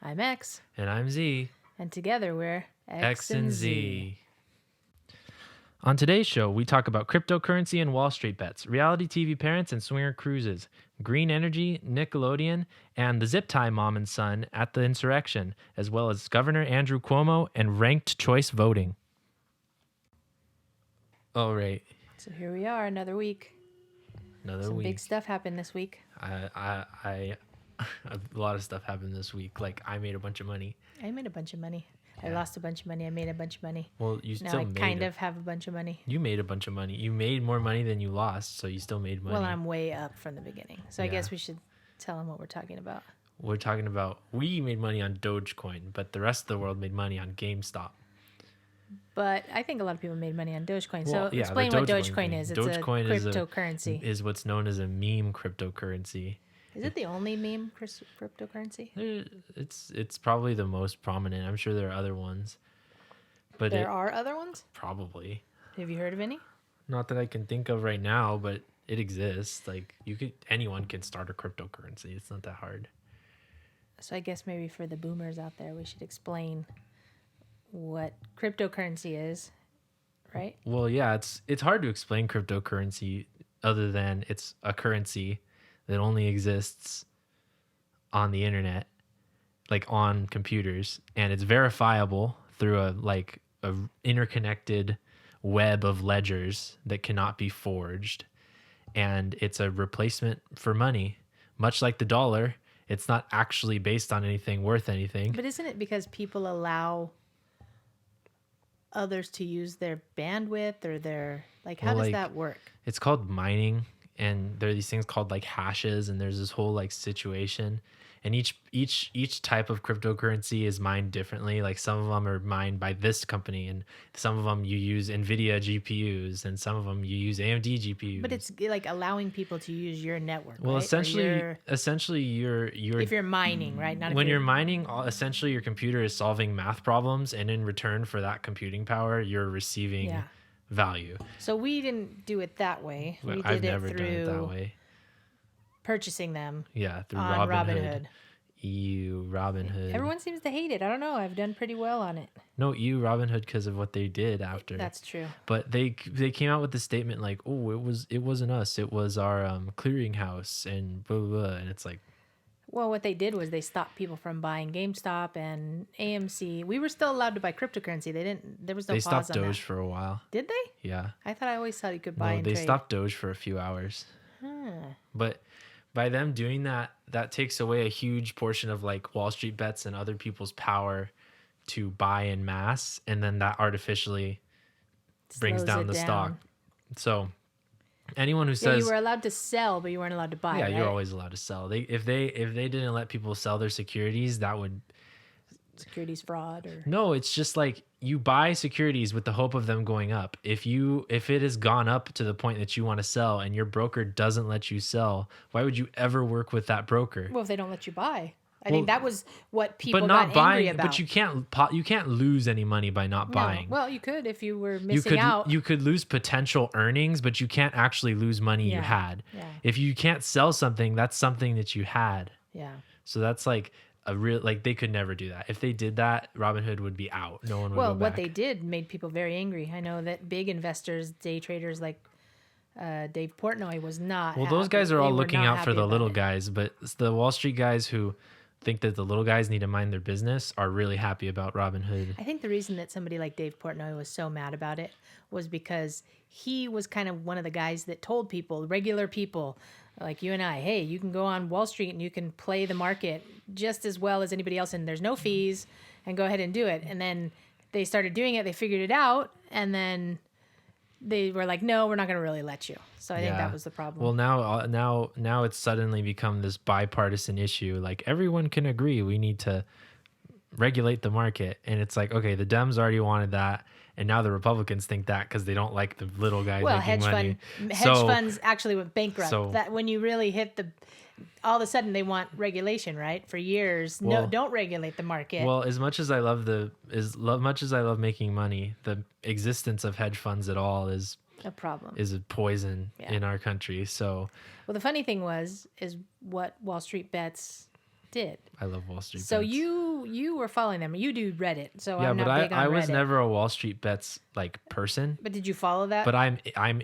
I'm X. And I'm Z. And together we're X and Z. On today's show, we talk about cryptocurrency and Wall Street bets, reality TV parents and swinger cruises, green energy, Nickelodeon, and the zip tie mom and son at the insurrection, as well as Governor Andrew Cuomo and ranked choice voting. All right. So here we are, another week. Some big stuff happened this week. A lot of stuff happened this week. Like, I made a bunch of money. I made a bunch of money. Yeah. I lost a bunch of money. I made a bunch of money. Well, you now still I made kind of have a bunch of money. You made a bunch of money. You made more money than you lost, so you still made money. Well, I'm way up from the beginning. So I guess we should tell them what we're talking about. We're talking about, we made money on Dogecoin, but the rest of the world made money on GameStop. But I think a lot of people made money on Dogecoin. Well, so explain what Dogecoin is. It's Dogecoin a cryptocurrency. is what's known as a meme cryptocurrency. Is it the only meme cryptocurrency? It's probably the most prominent. I'm sure there are other ones. But there are other ones? Probably. Have you heard of any? Not that I can think of right now, but it exists. Like, anyone can start a cryptocurrency. It's not that hard. So I guess maybe for the boomers out there, we should explain what cryptocurrency is, right? Well, yeah, it's hard to explain cryptocurrency other than it's a currency that only exists on the internet, like on computers, and it's verifiable through a interconnected web of ledgers that cannot be forged, and it's a replacement for money, much like the dollar. It's not actually based on anything worth anything. But isn't it because people allow others to use their bandwidth or their, like, how does that work? It's called mining, and there are these things called like hashes, and there's this whole like situation, and each type of cryptocurrency is mined differently. Like, some of them are mined by this company, and some of them you use NVIDIA GPUs, and some of them you use AMD GPUs. But it's like allowing people to use your network. Well, right? essentially you're if you're mining, right? Not when you're mining, essentially your computer is solving math problems, and in return for that computing power, you're receiving value. So we didn't do it that way. Well, I've never done it that way. Purchasing them. Yeah, through on Robinhood. Robinhood. Everyone seems to hate it. I don't know. I've done pretty well on it. No, Robinhood, because of what they did after. That's true. But they came out with the statement like, "Oh, it wasn't us. It was our clearinghouse and blah, blah blah." And it's like, well, what they did was they stopped people from buying GameStop and AMC. We were still allowed to buy cryptocurrency. There was no pause on that. They stopped Doge for a while. Did they? Yeah. I thought I always thought you could buy and trade. They stopped Doge for a few hours. But by them doing that, that takes away a huge portion of like Wall Street bets and other people's power to buy in mass, and then that artificially brings down the stock. So anyone who says you were allowed to sell, but you weren't allowed to buy. Yeah, right? you're always allowed to sell. If they didn't let people sell their securities, that would securities fraud or no. It's just like you buy securities with the hope of them going up. If it has gone up to the point that you want to sell and your broker doesn't let you sell, why would you ever work with that broker? Well, if they don't let you buy. I think that was what people got angry about. But you can't lose any money by not buying. Well, you could if you were missing out. You could lose potential earnings, but you can't actually lose money you had. Yeah. If you can't sell something, that's something that you had. Yeah. So that's like a real, like, they could never do that. If they did that, Robinhood would be out. No one would go back. Well, what they did made people very angry. I know that big investors, day traders like Dave Portnoy was not. Well, those guys are all looking out for the little guys, but the Wall Street guys who think that the little guys need to mind their business are really happy about Robinhood. I think the reason that somebody like Dave Portnoy was so mad about it was because he was kind of one of the guys that told people, regular people like you and I, hey, you can go on Wall Street and you can play the market just as well as anybody else, and there's no fees, and go ahead and do it. And then they started doing it, they figured it out, and then they were like, no, we're not going to really let you. So I think that was the problem. Well, now it's suddenly become this bipartisan issue. Like, everyone can agree we need to regulate the market. And it's like, okay, the Dems already wanted that, and now the Republicans think that because they don't like the little guys making money. Hedge funds actually went bankrupt. So, that when you really hit all of a sudden they want regulation, right? For years, no, don't regulate the market. Well, as much as I love making money, the existence of hedge funds at all is a problem. Is a poison in our country. So, well, the funny thing is what Wall Street Bets did. I love Wall Street So Bets. you were following them. You do Reddit, so Yeah, I'm but not big on I Reddit. was never a Wall Street Bets like person. But did you follow that? But I'm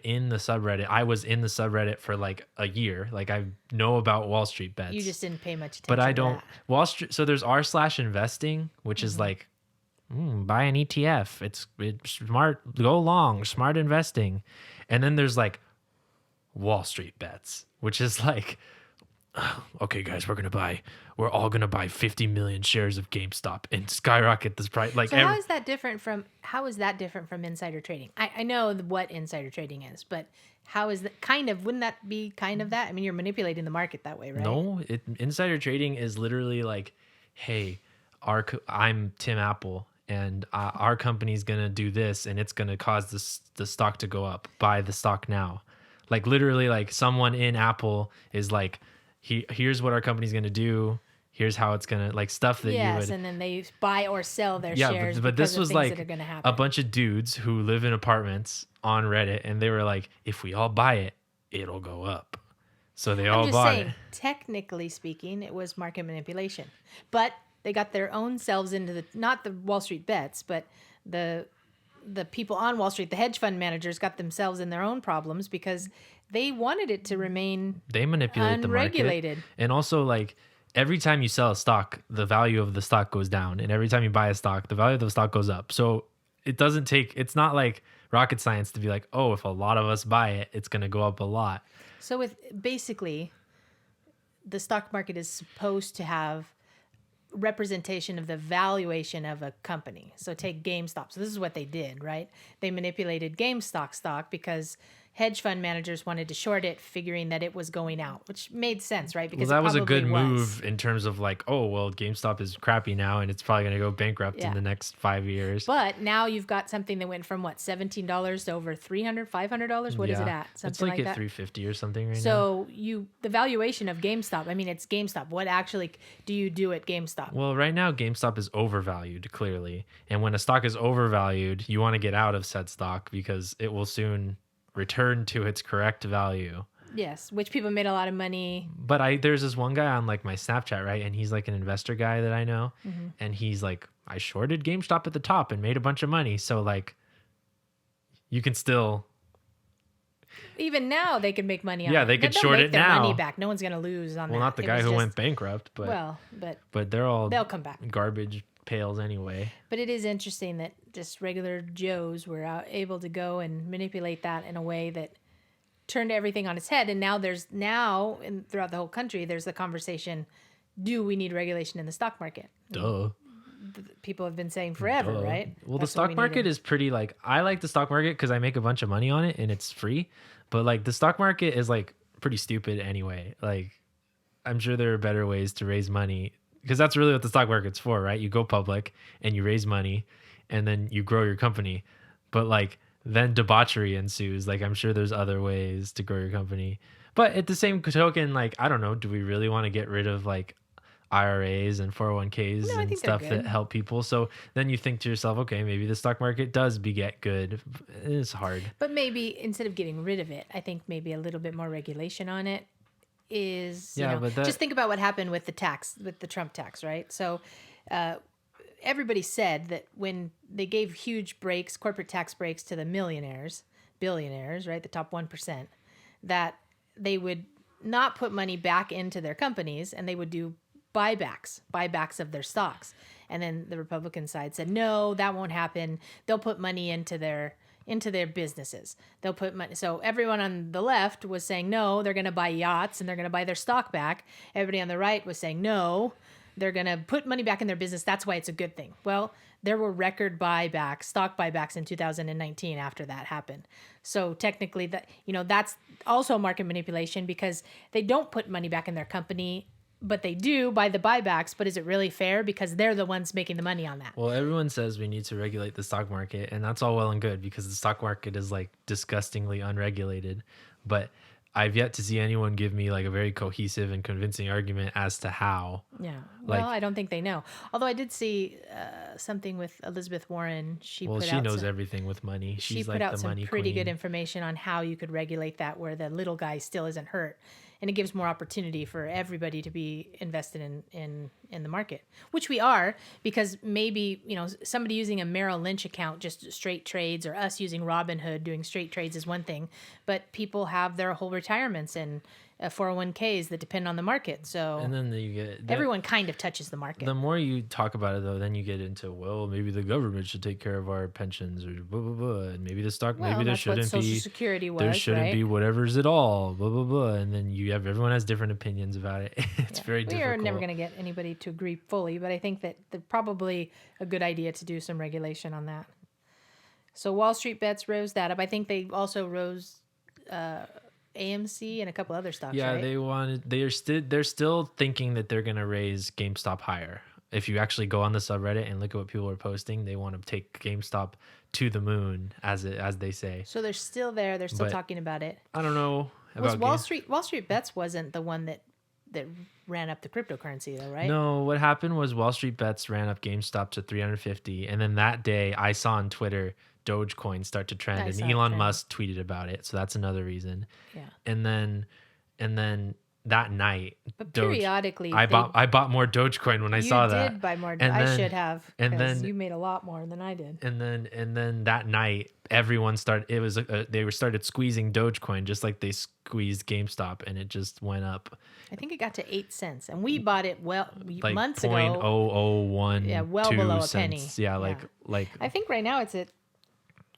in the subreddit. I was in the subreddit for like a year. Like I know about Wall Street Bets. You just didn't pay much attention. But I to don't that. Wall Street. So there's r/investing, which is like buy an ETF. It's smart. Go long. Smart investing. And then there's like Wall Street Bets, which is like, okay, guys, we're all gonna buy 50 million shares of GameStop and skyrocket this price. Like, So how is that different from insider trading? I know what insider trading is, but how is that wouldn't that be kind of that? I mean, you're manipulating the market that way, right? no, insider trading is literally like, hey, I'm Tim Apple, and our company's gonna do this, and it's gonna cause the stock to go up. Buy the stock now. Like literally, like someone in Apple is like, here's what our company's gonna do. Here's how it's gonna, like, stuff that you would. Yes, and then they buy or sell their Yeah, shares. but because this of was things like that are gonna a happen. bunch of dudes who live in apartments on Reddit, and they were like, if we all buy it, it'll go up. So they all I'm just bought saying, it. technically speaking, it was market manipulation, but they got their own selves into not the Wall Street Bets, but the people on Wall Street, the hedge fund managers, got themselves in their own problems because they wanted it to remain They manipulate the market. unregulated. And also, like, every time you sell a stock, the value of the stock goes down. And every time you buy a stock, the value of the stock goes up. So it's not like rocket science to be like, oh, if a lot of us buy it, it's going to go up a lot. So with basically, the stock market is supposed to have representation of the valuation of a company. So take GameStop. So this is what they did, right? They manipulated GameStop stock because hedge fund managers wanted to short it, figuring that it was going out, which made sense, right? Because Well, that was a good probably move in terms of like, oh, well, GameStop is crappy now and it's probably going to go bankrupt in Yeah. the next 5 years. But now you've got something that went from what, $17 to over $300, $500. What is it at? Something it's like like at that. 350 or something right now. So the valuation of GameStop. I mean, it's GameStop. What actually do you do at GameStop? Well, right now GameStop is overvalued clearly, and when a stock is overvalued, you want to get out of said stock because it will soon return to its correct value. Yes, which people made a lot of money. But there's this one guy on like my Snapchat, right? And he's like an investor guy that I know. Mm-hmm. And he's like, I shorted GameStop at the top and made a bunch of money. So like you can still. Even now, they could make money on Yeah, it. they could They'll short make it their now. money back. No one's going to lose on that. Well, not the It guy was who just- went bankrupt, but but they'll come back. garbage pails anyway. But it is interesting that just regular Joes were able to go and manipulate that in a way that turned everything on its head. And now throughout the whole country, there's the conversation, do we need regulation in the stock market? Duh. People have been saying forever, Duh. right? Well, That's the what stock we market needed. is pretty like, I like the stock market because I make a bunch of money on it and it's free. But like the stock market is like pretty stupid anyway. Like I'm sure there are better ways to raise money because that's really what the stock market's for, right? You go public and you raise money and then you grow your company. But like then debauchery ensues. Like I'm sure there's other ways to grow your company. But at the same token, like, I don't know, do we really want to get rid of like IRAs and 401ks No, I and think they're stuff good. that help people? So then you think to yourself, okay, maybe the stock market does beget good. It's hard. But maybe instead of getting rid of it, I think maybe a little bit more regulation on it is, Yeah, but just think about what happened with the Trump tax, right? So everybody said that when they gave huge breaks, corporate tax breaks to the millionaires, billionaires, right, the top 1%, that they would not put money back into their companies and they would do buybacks of their stocks. And then the Republican side said, no, that won't happen. They'll put money into their businesses. They'll put money. So everyone on the left was saying, no, they're going to buy yachts and they're going to buy their stock back. Everybody on the right was saying, no, they're going to put money back in their business. That's why it's a good thing. Well, there were record stock buybacks in 2019 after that happened. So technically that's also market manipulation because they don't put money back in their company, but they do by the buybacks. But is it really fair? Because they're the ones making the money on that. Well, everyone says we need to regulate the stock market, and that's all well and good because the stock market is like disgustingly unregulated. But I've yet to see anyone give me like a very cohesive and convincing argument as to how. Yeah. Like- Well, I don't think they know. Although I did see something with Elizabeth Warren. She knows everything with money. She She's put like out the some money pretty queen. good information on how you could regulate that where the little guy still isn't hurt. and it gives more opportunity for everybody to be invested in the market, which we are, because maybe, somebody using a Merrill Lynch account, just straight trades, or us using Robinhood doing straight trades is one thing, but people have their whole retirements and 401ks that depend on the market. So And then you get everyone kind of touches the market. The more you talk about it, though, then you get into, well, maybe the government should take care of our pensions, or blah blah blah, and maybe the stock, Well, maybe there that's what shouldn't Social be Security was, there shouldn't right? be whatever's at all, blah blah blah, and then everyone has different opinions about it. It's very We difficult. are never going to get anybody to agree fully, but I think that they're probably a good idea to do some regulation on that. So Wall Street Bets rose that up. I think they also rose AMC and a couple other stocks. Yeah, right? they're still thinking that they're gonna raise GameStop higher. If you actually go on the subreddit and look at what people are posting, they want to take GameStop to the moon, as they say. So they're still there. They're still But talking about it. I don't know Was about Wall Street Bets wasn't the one that ran up the cryptocurrency though, right? No, what happened was Wall Street Bets ran up GameStop to 350, and then that day I saw on Twitter Dogecoin start to trend, and Elon Musk tweeted about it, so that's another reason. Yeah. And then that night, But periodically, I bought more Dogecoin when I saw that. You did buy more. And I then- should have. and Because then- you made a lot more than I did. And then that night, everyone started. It was they started squeezing Dogecoin just like they squeezed GameStop, and it just went up I think it got to 8 cents, and we bought it like months ago. 0.0012 Yeah, well below a cents. penny. Yeah, Yeah. like I think right now it's at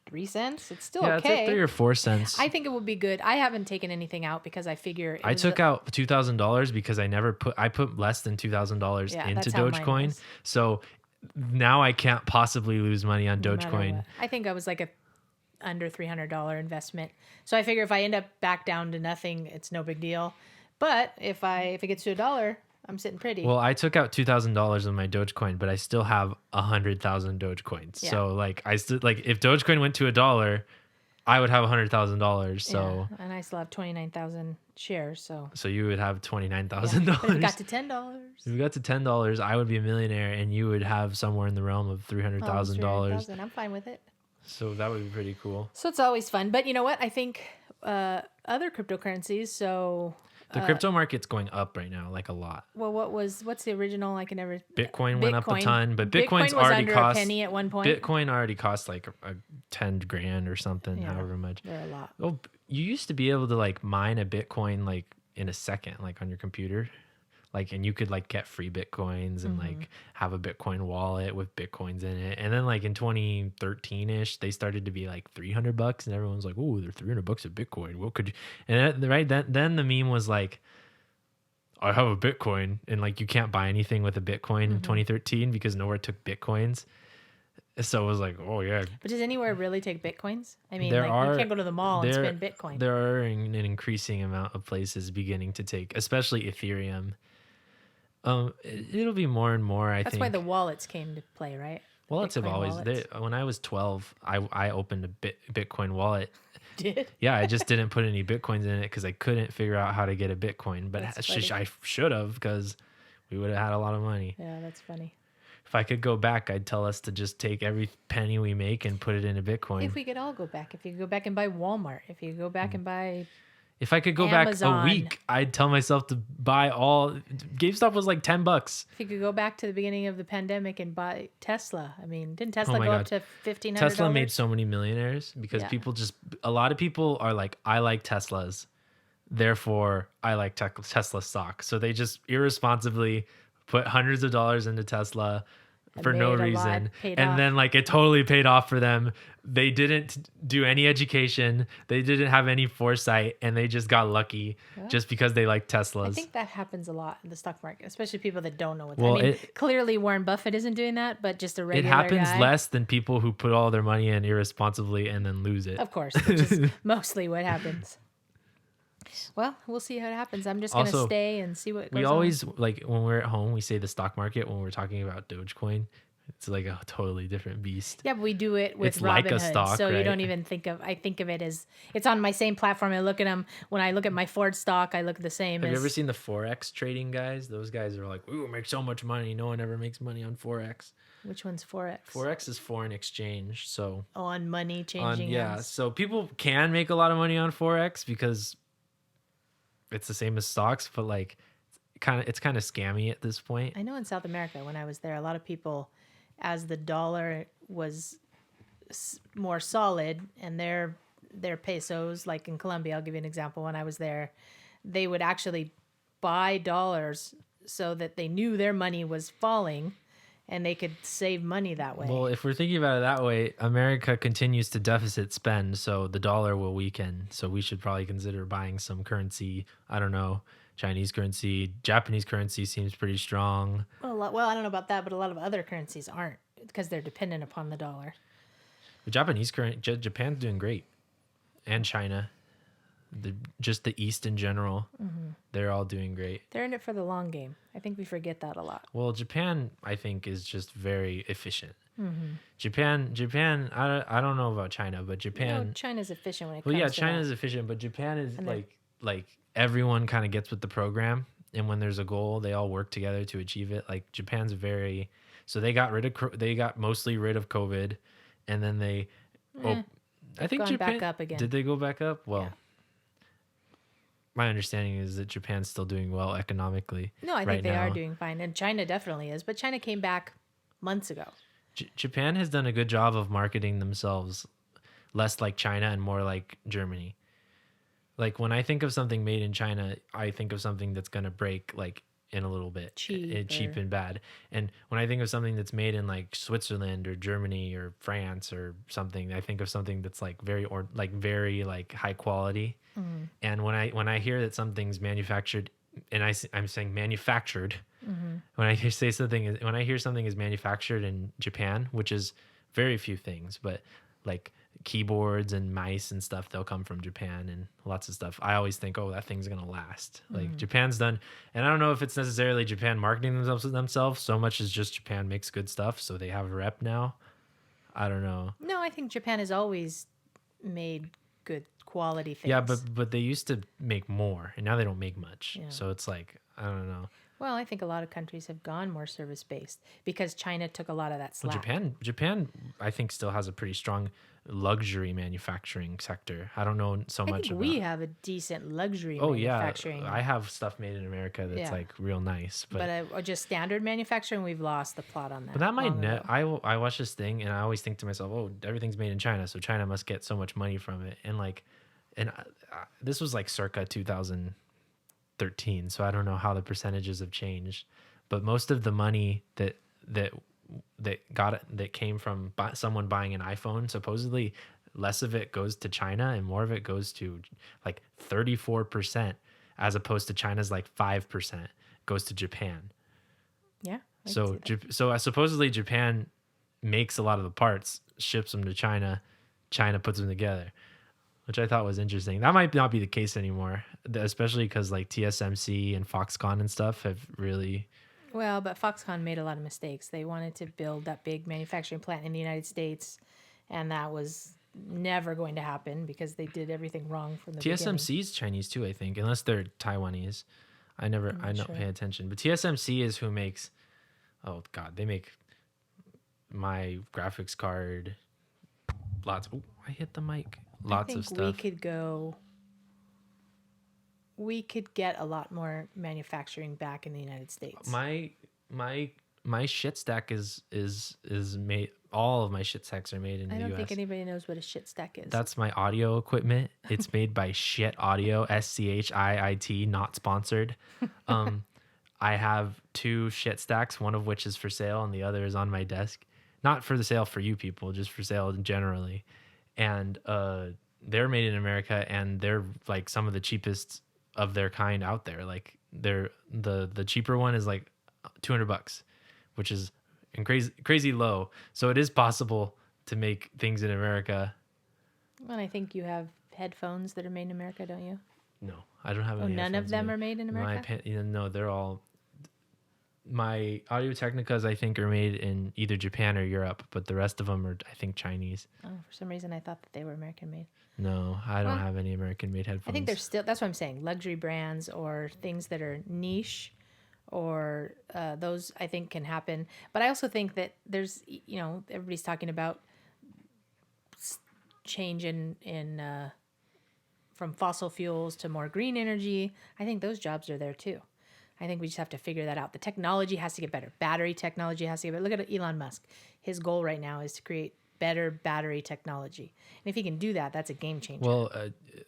3 cents. It's still yeah, okay. it's at 3 or 4 cents. I think it would be good. I haven't taken anything out because I figure I took out $2,000 because I put less than $2,000 Yeah, into that's how mine Dogecoin. was. So now I can't possibly lose money on no matter Dogecoin. what. I think I was like a under $300 investment. So I figure if I end up back down to nothing, it's no big deal. But if it gets to $1, I'm sitting pretty. Well, I took out $2,000 of my Dogecoin, but I still have 100,000 Dogecoins. Yeah. So I still if Dogecoin went to $1, I would have $100,000. So yeah, and I still have 29,000 shares. So you would have $29,000. but if it got to $10, If we got to $10, I would be a millionaire, and you would have somewhere in the realm of $300,000. I'm fine with it. So that would be pretty cool. So it's always fun. But you know what? I think other cryptocurrencies. So The crypto market's going up right now, like a lot. well, what's the original? I can never. Bitcoin went up a Bitcoin. ton, but Bitcoin Bitcoin's was already under cost a penny at one point. Bitcoin already costs like a 10 grand or something, Yeah. however much. They're a lot. Oh, you used to be able to mine a Bitcoin in a second, on your computer, and you could get free Bitcoins and have a Bitcoin wallet with Bitcoins in it. And then in 2013ish, they started to be $300, and everyone's like, "Oh, they're $300 a Bitcoin. What could you?" And then the meme was I have a Bitcoin, and you can't buy anything with a Bitcoin in 2013 because nowhere took Bitcoins. So it was oh yeah. But does anywhere really take Bitcoins? I mean, There you are- can't go to the mall and spend Bitcoin. There are an increasing amount of places beginning to take, especially Ethereum. It'll be more and more. I That's think why the wallets came to play, right? wallets have Bitcoin always. wallets. When I was 12, I opened a Bitcoin wallet. Did Yeah, I just didn't put any Bitcoins in it because I couldn't figure out how to get a Bitcoin. But That's I funny. should have, because we would have had a lot of money. Yeah, that's funny. If I could go back, I'd tell us to just take every penny we make and put it into Bitcoin. If we could all go back, if you could go back and buy Walmart, if you could go back and buy, If I could go back a Amazon. week, I'd tell myself to buy all. GameStop was $10. if you could go back to the beginning of the pandemic and buy Tesla. I mean, didn't Tesla my go God. up to $1,500? Tesla made so many millionaires because Yeah. a lot of people are I like Teslas, therefore I like Tesla stock. So they just irresponsibly put hundreds of dollars into Tesla And for no made a lot, reason. paid And off. then it totally paid off for them. They didn't do any education. They didn't have any foresight, and they just got lucky just because they like Teslas. I think that happens a lot in the stock market, especially people that don't know what. Well, I mean, clearly Warren Buffett isn't doing that, but just a it regular happens guy. less than people who put all their money in irresponsibly and then lose it. Of course, which is mostly what happens. Well, we'll see how it happens. I'm just going to Also, stay and see what goes We on. always when we're at home, we say the stock market when we're talking about Dogecoin. It's a totally different beast. Yeah, but we do it with It's like a Robinhood, stock, so you right? don't even think of. I think of it as it's on my same platform. I look at them when I look at my Ford stock. I look at the same. Have you as, ever seen the Forex trading guys? Those guys are we will make so much money. No one ever makes money on Forex. Which one's Forex? Forex is foreign exchange. So On money changing. hands. so people can make a lot of money on Forex because it's the same as stocks, but like it's kind of scammy at this point. I know in South America, when I was there, a lot of people, as the dollar was more solid and their pesos, like in Colombia, I'll give you an example. When I was there, they would actually buy dollars so that they knew their money was falling and they could save money that way. Well, if we're thinking about it that way, America continues to deficit spend, so the dollar will weaken. So we should probably consider buying some currency. I don't know, Chinese currency, Japanese currency seems pretty strong. Well, I don't know about that, but a lot of other currencies aren't because they're dependent upon the dollar. The Japanese currency, Japan's doing great, and China, just the East in general, they're all doing great. They're in it for the long game. I think we forget that a lot. Well, Japan, I think, is just very efficient. Japan. I don't know about China, but Japan. No, China's efficient when it Well, comes yeah, to China's that. efficient, but Japan is And they're- like everyone kind of gets with the program, and when there's a goal, they all work together to achieve it. Like Japan's very, so they got mostly rid of COVID, and then they, I think gone Japan back up again. Did they go back up? Well, Yeah. my understanding is that Japan's still doing well economically. No, I think right they are now. doing fine, and China definitely is. But China came back months ago. Japan has done a good job of marketing themselves less like China and more like Germany. Like when I think of something made in China, I think of something that's going to break like in a little bit, cheap and bad. And when I think of something that's made in like Switzerland or Germany or France or something, I think of something that's like very high quality. And when I hear that something's manufactured, and I'm saying manufactured, when I hear something is manufactured in Japan, which is very few things, but like keyboards and mice and stuff, they'll come from Japan and lots of stuff. I always think, oh, that thing's gonna last. Like Japan's done, and I don't know if it's necessarily Japan marketing themselves so much as just Japan makes good stuff, so they have a rep now. I don't know. No, I think Japan has always made good quality things. Yeah, but they used to make more, and now they don't make much. Yeah. So it's like I don't know. Well, I think a lot of countries have gone more service based because China took a lot of that Well, slack. Japan, I think still has a pretty strong luxury manufacturing sector. I don't know so I much think about. we have a decent luxury Oh yeah, manufacturing. I have stuff made in America that's Yeah. like real nice, But just standard manufacturing, we've lost the plot on that. but that might long ago. I watch this thing and I always think to myself, oh, everything's made in China, so China must get so much money from it. And like, this was like circa 2013, so I don't know how the percentages have changed, but most of the money that came from someone buying an iPhone, supposedly less of it goes to China and more of it goes to like 34%, as opposed to China's like 5% goes to Japan. Yeah. I can So see that. supposedly Japan makes a lot of the parts, ships them to China, China puts them together, which I thought was interesting. That might not be the case anymore, especially because like TSMC and Foxconn and stuff have really. Well, but Foxconn made a lot of mistakes. They wanted to build that big manufacturing plant in the United States, and that was never going to happen because they did everything wrong from the beginning. TSMC is Chinese too, I think, unless they're Taiwanese. I don't sure. pay attention. But TSMC is who makes, oh God, they make my graphics card. Lots. Oh, I hit the mic. Lots of stuff. We could get a lot more manufacturing back in the United States. My shit stack is made. All of my shit stacks are made in the I US. don't think anybody knows what a shit stack is. That's my audio equipment. It's made by Shit Audio, SCHIIT, not sponsored. I have 2 shit stacks, one of which is for sale and the other is on my desk. Not for the sale for you people, just for sale generally. And they're made in America and they're like some of the cheapest of their kind out there. Like the cheaper one is like $200, which is crazy low. So it is possible to make things in America. Well, I think you have headphones that are made in America, don't you? No, I don't have Oh, any. none of headphones them made. are made in America? No, they're all. My Audio Technicas, I think, are made in either Japan or Europe, but the rest of them are, I think, Chinese. Oh, for some reason I thought that they were American made. No, I don't Well, have any American-made headphones. I think there's still, that's what I'm saying, luxury brands or things that are niche or those I think can happen. But I also think that there's, everybody's talking about change in from fossil fuels to more green energy. I think those jobs are there too. I think we just have to figure that out. The technology has to get better. Battery technology has to get better. Look at Elon Musk. His goal right now is to create better battery technology. And if he can do that, that's a game changer. Well,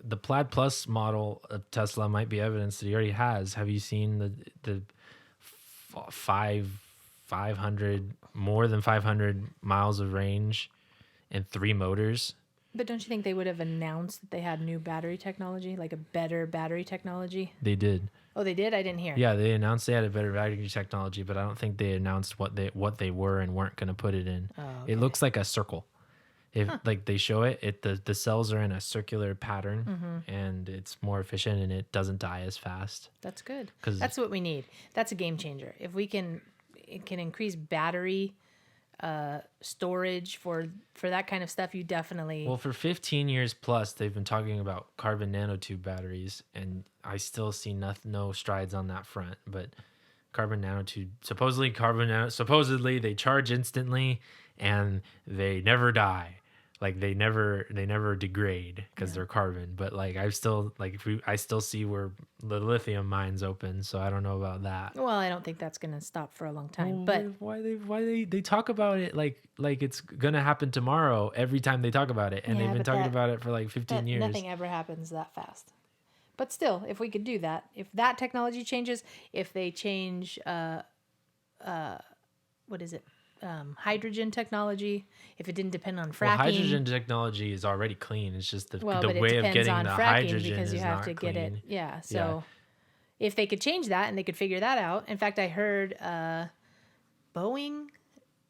the Plaid Plus model of Tesla might be evidence that he already has. Have you seen the 500 more than 500 miles of range and 3 motors? But don't you think they would have announced that they had new battery technology, like a better battery technology? They did. Oh, they did? I didn't hear. Yeah, they announced they had a better battery technology, but I don't think they announced what they were and weren't going to put it in. Oh, It okay. looks like a circle. If like they show it, the cells are in a circular pattern, and it's more efficient and it doesn't die as fast. That's good. 'Cause- That's what we need. That's a game changer. If we can increase battery storage for that kind of stuff, you definitely. Well, for 15 years plus, they've been talking about carbon nanotube batteries, and I still see no strides on that front. But carbon nanotube, supposedly they charge instantly and they never die. Like they never degrade because they're carbon. But like I still see where the lithium mines open, so I don't know about that. Well, I don't think that's going to stop for a long time. Well, But why they talk about it like it's gonna happen tomorrow every time they talk about it, and Yeah, they've been but talking that- about it for like 15 years. nothing ever happens that fast. But still, if we could do that, if that technology changes, if they change, what is it? Hydrogen technology, if it didn't depend on fracking. Well, hydrogen technology is already clean. It's just the But it way of depends getting on the fracking hydrogen because is you have not to clean. get it. Yeah. So if they could change that and they could figure that out. In fact, I heard Boeing.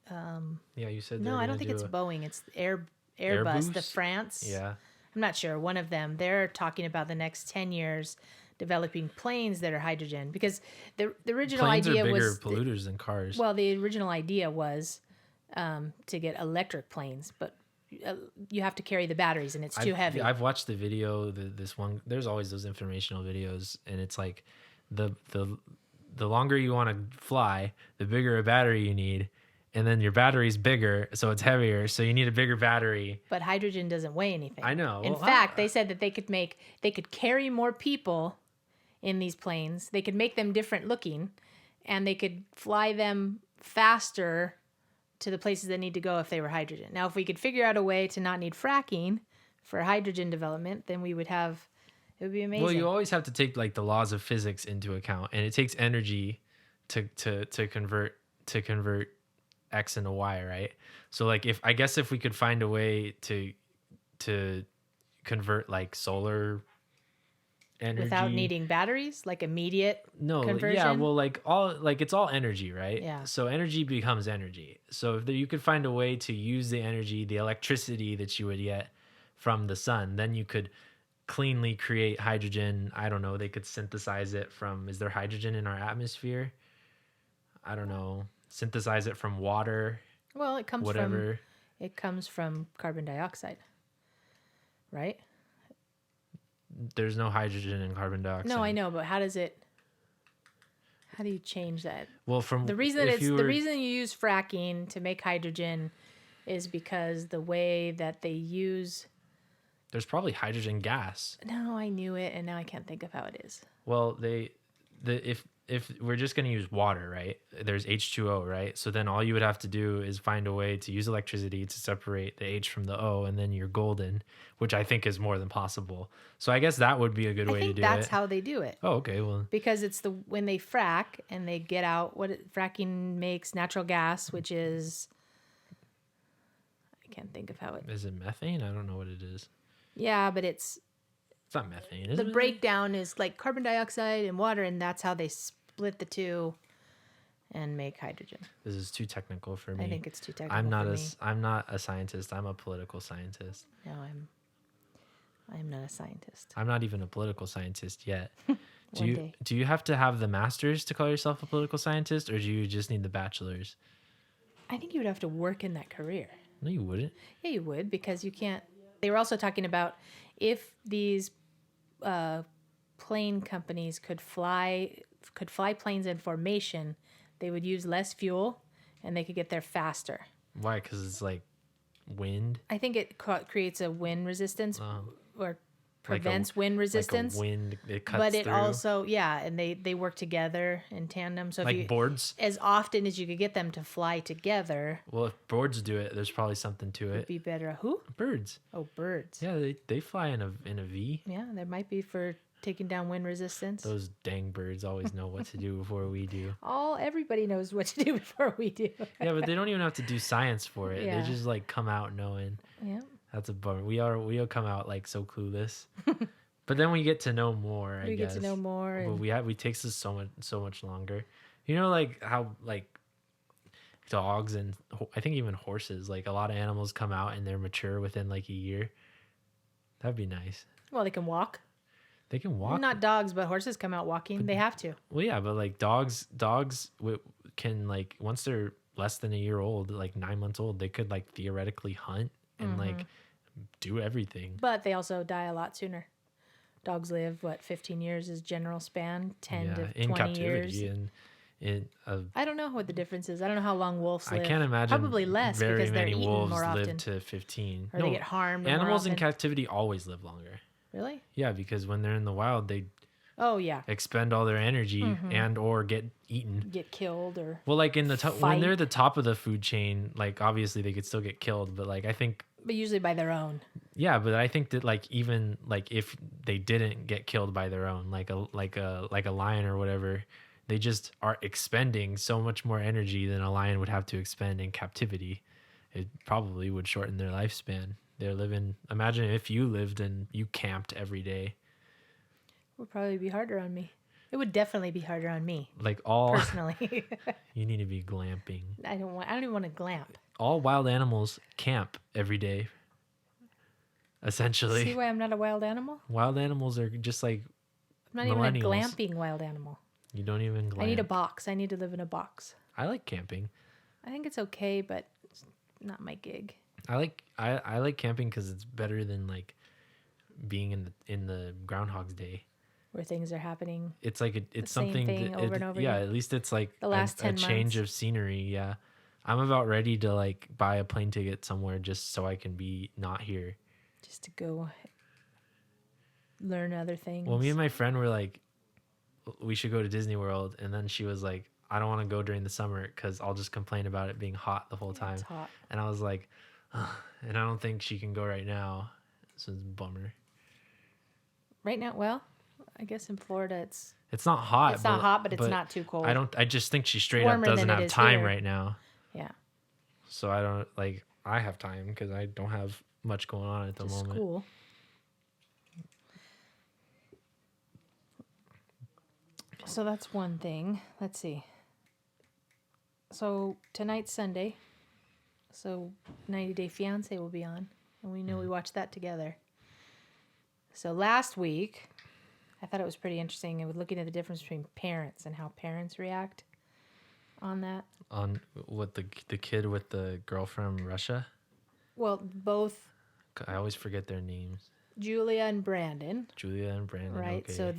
Yeah, you said No, I don't think it's Boeing. It's Airbus, the Airbus? France. Yeah, I'm not sure. One of them. They're talking about the next 10 years developing planes that are hydrogen because the original planes idea are bigger was polluters than cars. well, the original idea was to get electric planes, but you have to carry the batteries and it's too heavy. I've watched the video. This one, there's always those informational videos, and it's like the longer you want to fly, the bigger a battery you need, and then your battery's bigger, so it's heavier, so you need a bigger battery. But hydrogen doesn't weigh anything. I know. In Well, fact, they said that they could carry more people in these planes. They could make them different looking, and they could fly them faster to the places they need to go if they were hydrogen. Now, if we could figure out a way to not need fracking for hydrogen development, then it would be amazing. Well, you always have to take like the laws of physics into account, and it takes energy to convert X into Y, right? So like if we could find a way to convert like solar energy without needing batteries, like immediate conversion. Yeah, well, it's all energy, right? Yeah. So energy becomes energy. So if you could find a way to use the energy, the electricity that you would get from the sun, then you could cleanly create hydrogen. I don't know. They could synthesize it from. Is there hydrogen in our atmosphere? I don't know. Synthesize it from water. Well, it comes whatever. from carbon dioxide, right? There's no hydrogen in carbon dioxide. No, I know, but how do you change that? Well, from The reason you use fracking to make hydrogen is because the way that they use. there's probably hydrogen gas. No, I knew it, and now I can't think of how it is. Well, if we're just going to use water, right? There's H2O, right? So then all you would have to do is find a way to use electricity to separate the H from the O, and then you're golden, which I think is more than possible. So I guess that would be a good way to do it. That's how they do it. Oh, okay. Well, Because it's when they frack and they get out fracking makes natural gas, which is I can't think of how it. is it methane? I don't know what it is. Yeah, but it's not methane, is the it? breakdown is like carbon dioxide and water, and that's how they split the two and make hydrogen. This is too technical for me. I think it's too technical. I'm not for me. I'm not a scientist. I'm a political scientist. No, I'm not a scientist. I'm not even a political scientist yet. One day. Do you have to have the master's to call yourself a political scientist, or do you just need the bachelor's? I think you would have to work in that career. No, you wouldn't. Yeah, you would, because you can't. They were also talking about if these plane companies could fly planes in formation, they would use less fuel and they could get there faster. Why? Because it's like wind. I think it creates a wind resistance, or prevents wind resistance. Like a wind, it cuts But it through. also, yeah, and they work together in tandem. So if Like you, boards. as often as you could get them to fly together, Well, if boards do it, there's probably something to it'd it. be better. Who? Birds. Oh, birds. Yeah, they fly in a V. Yeah, there might be for taking down wind resistance. Those dang birds always know what to do before we do. Everybody knows what to do before we do. Yeah, but they don't even have to do science for it. Yeah. They just like come out knowing. Yeah. That's a bummer. We'll come out like so clueless. But then we get to know more, I We guess. get to know more. But And we takes us so much longer. You know, like how like dogs and I think even horses, like a lot of animals come out and they're mature within like a year. That'd be nice. well, they can walk. They can walk. Not dogs, but horses come out walking. They have to. Well, yeah, but like dogs can like once they're less than a year old, like 9 months old, they could like theoretically hunt and like do everything. But they also die a lot sooner. Dogs live, 15 years is general span, 10 to 20 years. And in I don't know what the difference is. I don't know how long wolves I live. can't imagine Probably less very because they're many eaten wolves more often. live to 15. Or they get harmed more Animals in often. captivity always live longer. Really? Yeah, because when they're in the wild, they Oh, yeah. expend all their energy and or get eaten. Get killed or... Well, like in the when Fight. they're the top of the food chain, like obviously they could still get killed, but like I think But usually by their own. yeah, but I think that like even like if they didn't get killed by their own, like a lion or whatever, they just are expending so much more energy than a lion would have to expend in captivity. It probably would shorten their lifespan. They're living. Imagine if you lived and you camped every day. It would probably be harder on me. It would definitely be harder on me, Like all, personally. you need to be glamping. I don't even want to glamp. All wild animals camp every day. Essentially, See why I'm not a wild animal? wild animals are just like I'm not even a millennials. glamping wild animal. You don't even glamp. I need a box. I need to live in a box. I like camping. I think it's okay, but it's not my gig. I like camping because it's better than like being in the Groundhog's Day. Where things are happening. It's like it's same something thing that over and over yeah, again. at least it's like The last a 10 change months. of scenery. Yeah, I'm about ready to like buy a plane ticket somewhere just so I can be not here. Just to go learn other things. Well, me and my friend were like, we should go to Disney World, and then she was like, I don't want to go during the summer because I'll just complain about it being hot the whole time. It's hot. And I was like, ugh, and I don't think she can go right now. So it's a bummer. Right now, well, I guess in Florida it's It's not hot. not hot, but it's not too cold. I just think she straight up Warmer doesn't than it have is time here. right now. yeah. So I don't like. I have time because I don't have much going on at the Just moment. school. So that's one thing. Let's see. So tonight's Sunday. So 90 Day Fiancé will be on. And we know we watched that together. So last week, I thought it was pretty interesting. I was looking at the difference between parents and how parents react on that. On what the kid with the girl from Russia. Well, both I always forget their names. Julia and Brandon, Julia and Brandon. right? Okay. So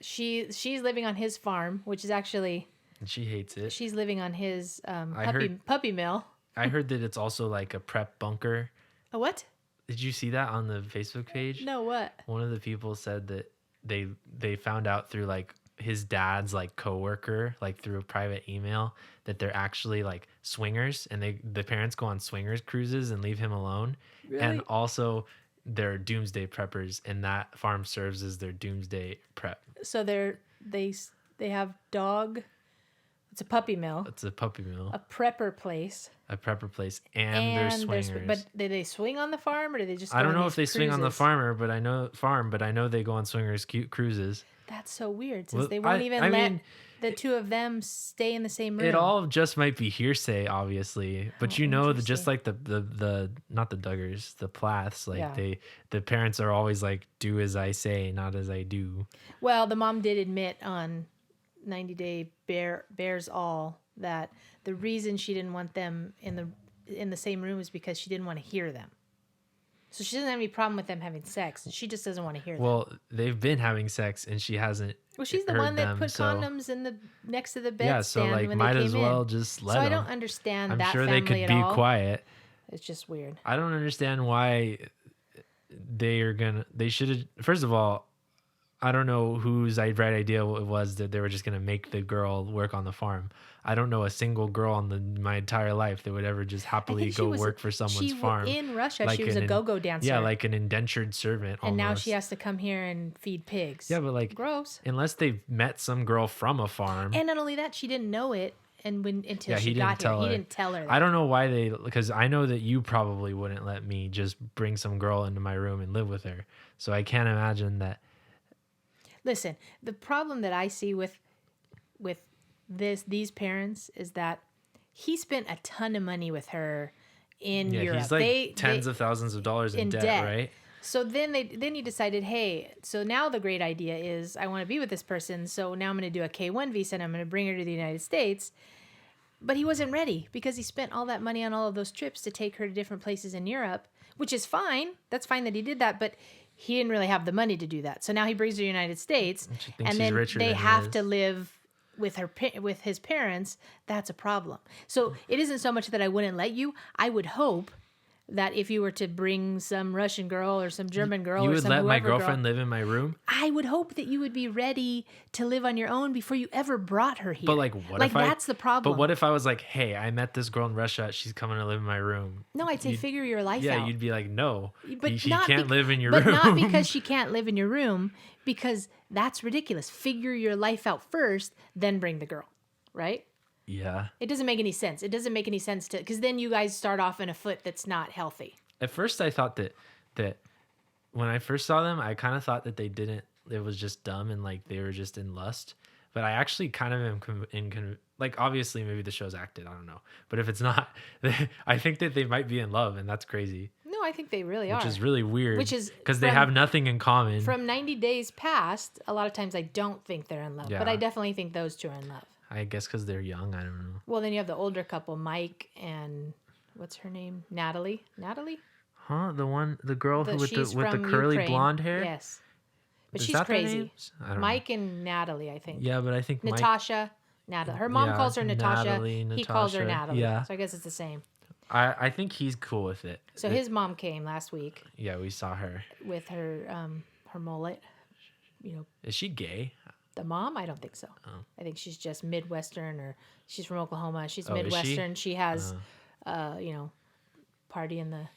she's living on his farm, which is actually and she hates it. she's living on his heard- puppy mill. I heard that it's also like a prep bunker. A what? Did you see that on the Facebook page? No, what? One of the people said that they found out through like his dad's like coworker, like through a private email, that they're actually like swingers, and the parents go on swingers cruises and leave him alone. Really? And also they're doomsday preppers, and that farm serves as their doomsday prep. So they have dog. It's a puppy mill, It's a puppy mill, a prepper place, a prepper place, and they're swingers. but do they swing on the farm or do they just? I go don't on know if they these swing on the cruises? farm, but I know they go on swingers cruises. That's so weird since Well, they won't even let mean, the two of them stay in the same room. it all just might be hearsay, obviously, but Oh, you know that just interesting. like the not the Duggars, the Plaths, like Yeah. the parents are always like, do as I say, not as I do. Well, the mom did admit on 90 Day Bears All that the reason she didn't want them in the same room is because she didn't want to hear them. So she doesn't have any problem with them having sex. She just doesn't want to hear them. Well, they've been having sex and she hasn't. Well, she's the heard one that them, put so- condoms in the next to the bed Yeah, so stand like when might they as came well in. just let So I them. don't understand I'm that sure family they could at be all. quiet. It's just weird. I don't understand why they should have, first of all, I don't know whose right idea it was that they were just gonna make the girl work on the farm. I don't know a single girl my entire life that would ever just I happily think go work for someone's farm, in Russia. She like was a go-go dancer. like an indentured servant and now she almost. has to come here and feed pigs. Yeah, but like gross. unless they've met some girl from a farm. And not only that, she didn't know it, and until Yeah, she got here, he didn't tell her that. I don't know why because I know that you probably wouldn't let me just bring some girl into my room and live with her. So I can't imagine that. Listen, the problem that I see with these parents is that he spent a ton of money with her in Europe. He's like tens of thousands of dollars in debt, right? So then he decided, hey, so now the great idea is I want to be with this person. So now I'm going to do a K-1 visa and I'm going to bring her to the United States. But he wasn't ready because he spent all that money on all of those trips to take her to different places in Europe, which is fine. That's fine that he did that, but he didn't really have the money to do that. So now he brings her to the United States, and then they have to live with his parents. That's a problem. So it isn't so much that I wouldn't let you. I would hope that if you were to bring some Russian girl or some German girl, you or would some let my girl, girlfriend live in my room. I would hope that you would be ready to live on your own before you ever brought her here. But like, what if that's the problem? But what if I was like, hey, I met this girl in Russia. She's coming to live in my room. No, I'd say figure your life out. Yeah, you'd be like, no, but she can't live in your room. But not because she can't live in your room, because that's ridiculous. Figure your life out first, then bring the girl, right? Yeah. It doesn't make any sense. It doesn't make any sense because then you guys start off in a foot that's not healthy. At first, I thought that when I first saw them, I kind of thought that it was just dumb and like they were just in lust. But I actually kind of am like, obviously maybe the show's acted, I don't know. But if it's not, I think that they might be in love, and that's crazy. No, I think they really are. Which is really weird. Which is because they have nothing in common. From 90 Days Past, a lot of times I don't think they're in love. Yeah. But I definitely think those two are in love. I guess because they're young, I don't know. Well, then you have the older couple, Mike and what's her name? Natalie? Huh? The girl with the curly Ukraine. blonde hair? Yes. But Is she's that their crazy. names? I don't Mike and Natalie, I think. Yeah, but I think Natasha, Natalie. Her mom calls her Natasha. Natalie, he calls her Natasha. Natalie. Yeah. So I guess it's the same. I think he's cool with it. So his mom came last week. Yeah, we saw her. With her mullet. You know. Is she gay? The mom? I don't think so. Oh. I think she's just Midwestern, or she's from Oklahoma. She's Oh, Midwestern. She has, party in the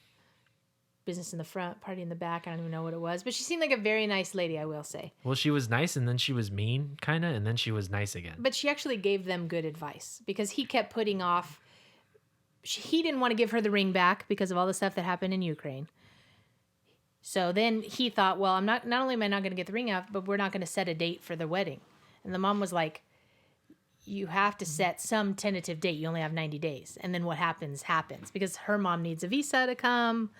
business in the front, party in the back. I don't even know what it was, but she seemed like a very nice lady, I will say. Well, she was nice, and then she was mean, kind of, and then she was nice again. But she actually gave them good advice because he kept putting off. He didn't want to give her the ring back because of all the stuff that happened in Ukraine. So then he thought, well, not only am I not going to get the ring out, but we're not going to set a date for the wedding. And the mom was like, you have to set some tentative date. You only have 90 days. And then what happens, because her mom needs a visa to come.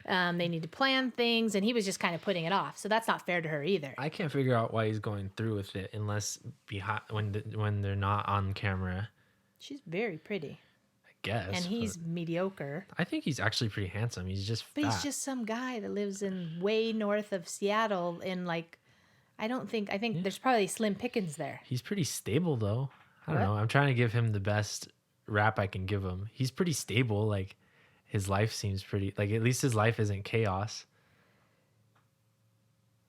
They need to plan things. And he was just kind of putting it off. So that's not fair to her either. I can't figure out why he's going through with it unless when they're not on camera. She's very pretty. Guess. And he's mediocre. I think he's actually pretty handsome. He's just fat. But he's just some guy that lives in way north of Seattle in like, I think there's probably slim pickings there. He's pretty stable though. I don't know. I'm trying to give him the best rap I can give him. He's pretty stable. Like his life seems pretty, like at least his life isn't chaos.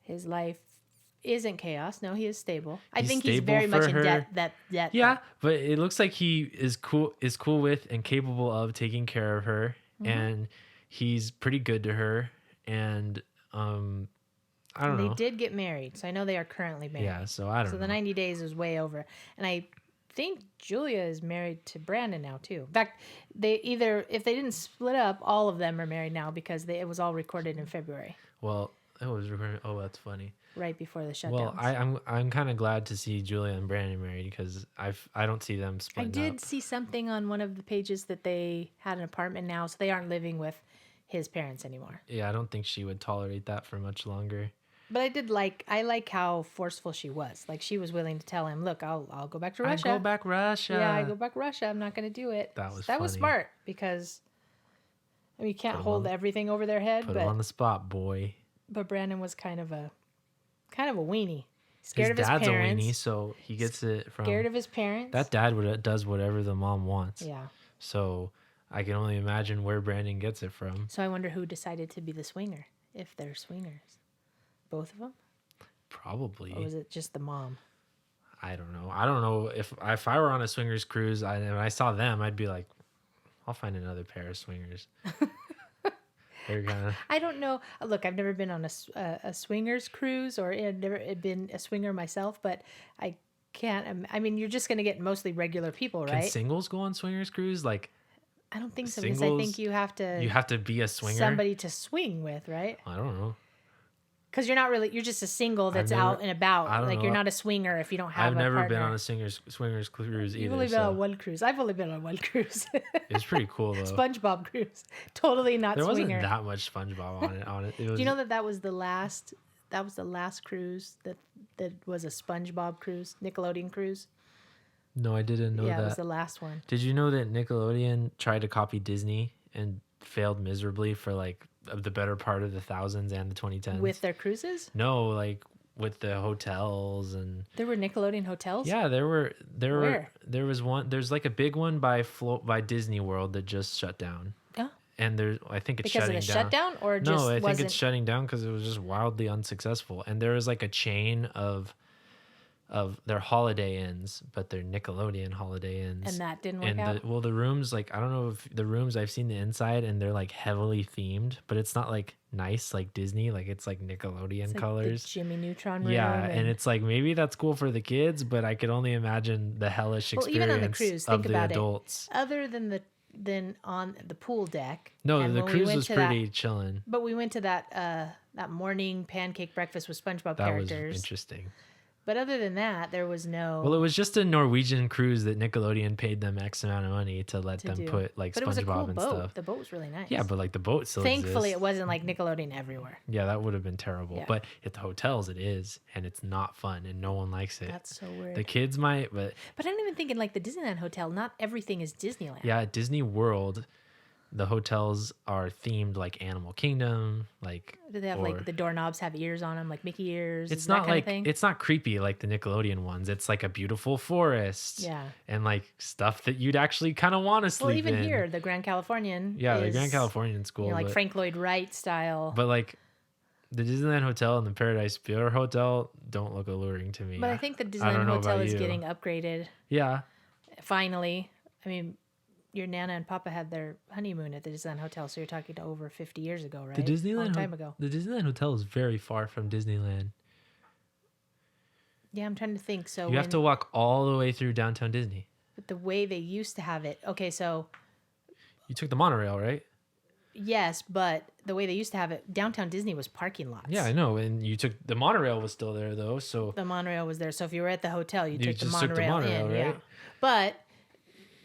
His life isn't chaos. No, he is stable. I He's think he's stable very much for in her. debt. Yeah, but it looks like he is cool with and capable of taking care of her, and he's pretty good to her. And I don't know. They did get married, so I know they are currently married. Yeah, so I don't know. So the 90 days is way over, and I think Julia is married to Brandon now too. In fact, if they didn't split up, all of them are married now because it was all recorded in February. Well, it was recorded. Oh, that's funny. Right before the shutdowns. Well, I'm kind of glad to see Julia and Brandon married because I don't see them splitting I did up. see something on one of the pages that they had an apartment now, so they aren't living with his parents anymore. Yeah, I don't think she would tolerate that for much longer. But I like how forceful she was. Like she was willing to tell him, "Look, I'll go back to Russia." I go back Russia. Yeah, I go back Russia. I'm not going to do it. That was funny. Smart because I mean, you can't hold everything over their head. Put him on the spot, boy. But Brandon was kind of a weenie. Scared of his dad's parents. a weenie, so he gets it from. Scared of his parents. That dad does whatever the mom wants. Yeah. So I can only imagine where Brandon gets it from. So I wonder who decided to be the swinger. if they're swingers? Both of them? Probably. Or was it just the mom? I don't know. I don't know if I were on a swingers cruise and I saw them, I'd be like, I'll find another pair of swingers. They're kind of. I don't know. Look, I've never been on a swingers cruise, or I've never been a swinger myself, but I can't. I mean, you're just going to get mostly regular people, Can right? singles go on swingers cruise? Like I don't think so, because I singles, think you have to be a swinger. somebody to swing with, right? I don't know. Because you're just a single that's never- out and about. I don't Like know. you're not a swinger if you don't have I've a never partner. been on a swingers cruise You've either. only been on So one cruise. I've only been on one cruise. it's pretty cool though. SpongeBob cruise. Totally not There wasn't swinger. that much SpongeBob on it. It was, Do you know that was the last cruise that was a SpongeBob cruise, Nickelodeon cruise? No, I didn't know Yeah, that. it was the last one. Did you know that Nickelodeon tried to copy Disney and failed miserably for like the better part of the thousands and the 2010s? With their cruises? No, like with the hotels and There were Nickelodeon hotels? yeah, there Where? was one. There's like a big one by Disney World that just shut down. Oh, And I think it's because of shutting the down. shutdown, or just No, I think wasn't. it's shutting down because it was just wildly unsuccessful. And there was like a chain of their Holiday Inns, but they're Nickelodeon Holiday Inns. And that didn't work out? The rooms, like I don't know if the rooms, I've seen the inside and they're like heavily themed, but it's not like nice like Disney, like it's like Nickelodeon It's like colors. the Jimmy Neutron room. Yeah, and it's like maybe that's cool for the kids, but I could only imagine the hellish Well, experience even on the cruise, of think the about adults. other than on the pool deck. No, and the when we cruise went was to pretty chilling. But we went to that morning pancake breakfast with SpongeBob That was characters. interesting. But other than that, there was no. Well, it was just a Norwegian cruise that Nickelodeon paid them X amount of money to let them do. put like But it was a SpongeBob cool and boat. stuff. The boat was really nice. Yeah, but like the boat still thankfully, exists. it wasn't like Nickelodeon everywhere. Yeah, that would have been terrible. Yeah. But at the hotels, it is, and it's not fun, and no one likes it. That's so weird. The kids might, but But I don't even think in like the Disneyland hotel, not everything is Disneyland. yeah, at Disney World, the hotels are themed like Animal Kingdom, like. Do they have like the doorknobs have ears on them, like Mickey ears? It's that not kind like of thing? it's not creepy like the Nickelodeon ones. It's like a beautiful forest. Yeah. And like stuff that you'd actually kind of want to sleep Well, even in. here, the Grand Californian. Yeah, the is, Grand Californian school. You know, like but, Frank Lloyd Wright style. but like the Disneyland Hotel and the Paradise Pier Hotel don't look alluring to me. But I think the I Disneyland don't know hotel about is you. getting upgraded. Yeah. Finally. I mean, your Nana and Papa had their honeymoon at the Disneyland Hotel, so you're talking to over 50 years ago, right? The Disneyland Long time ago. The Disneyland Hotel is very far from Disneyland. Yeah, I'm trying to think. So You have to walk all the way through downtown Disney. but the way they used to have it. Okay, so You took the monorail, right? yes, but the way they used to have it, downtown Disney was parking lots. Yeah, I know. And you took the monorail was still there though, so The monorail was there. So if you were at the hotel, you took the just took the monorail monorail, in. right? Yeah.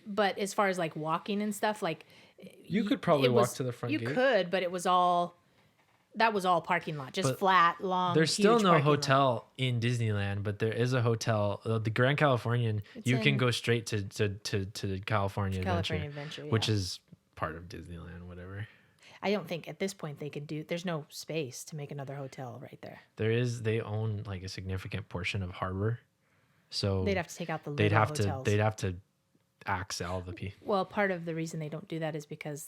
But as far as like walking and stuff, like you could probably it walk was- to the front you gate. could, but it was all parking lot, just But flat, long. There's still huge no parking lot. hotel in Disneyland, but there is a hotel, the Grand Californian. You can in- go straight to the California Adventure, California Adventure, which yeah. is part of Disneyland, whatever. I don't think at this point they could do. There's no space to make another hotel right there. They own like a significant portion of harbor, so They'd have to take out the they'd little have hotels. to axe all the people. Well, part of the reason they don't do that is because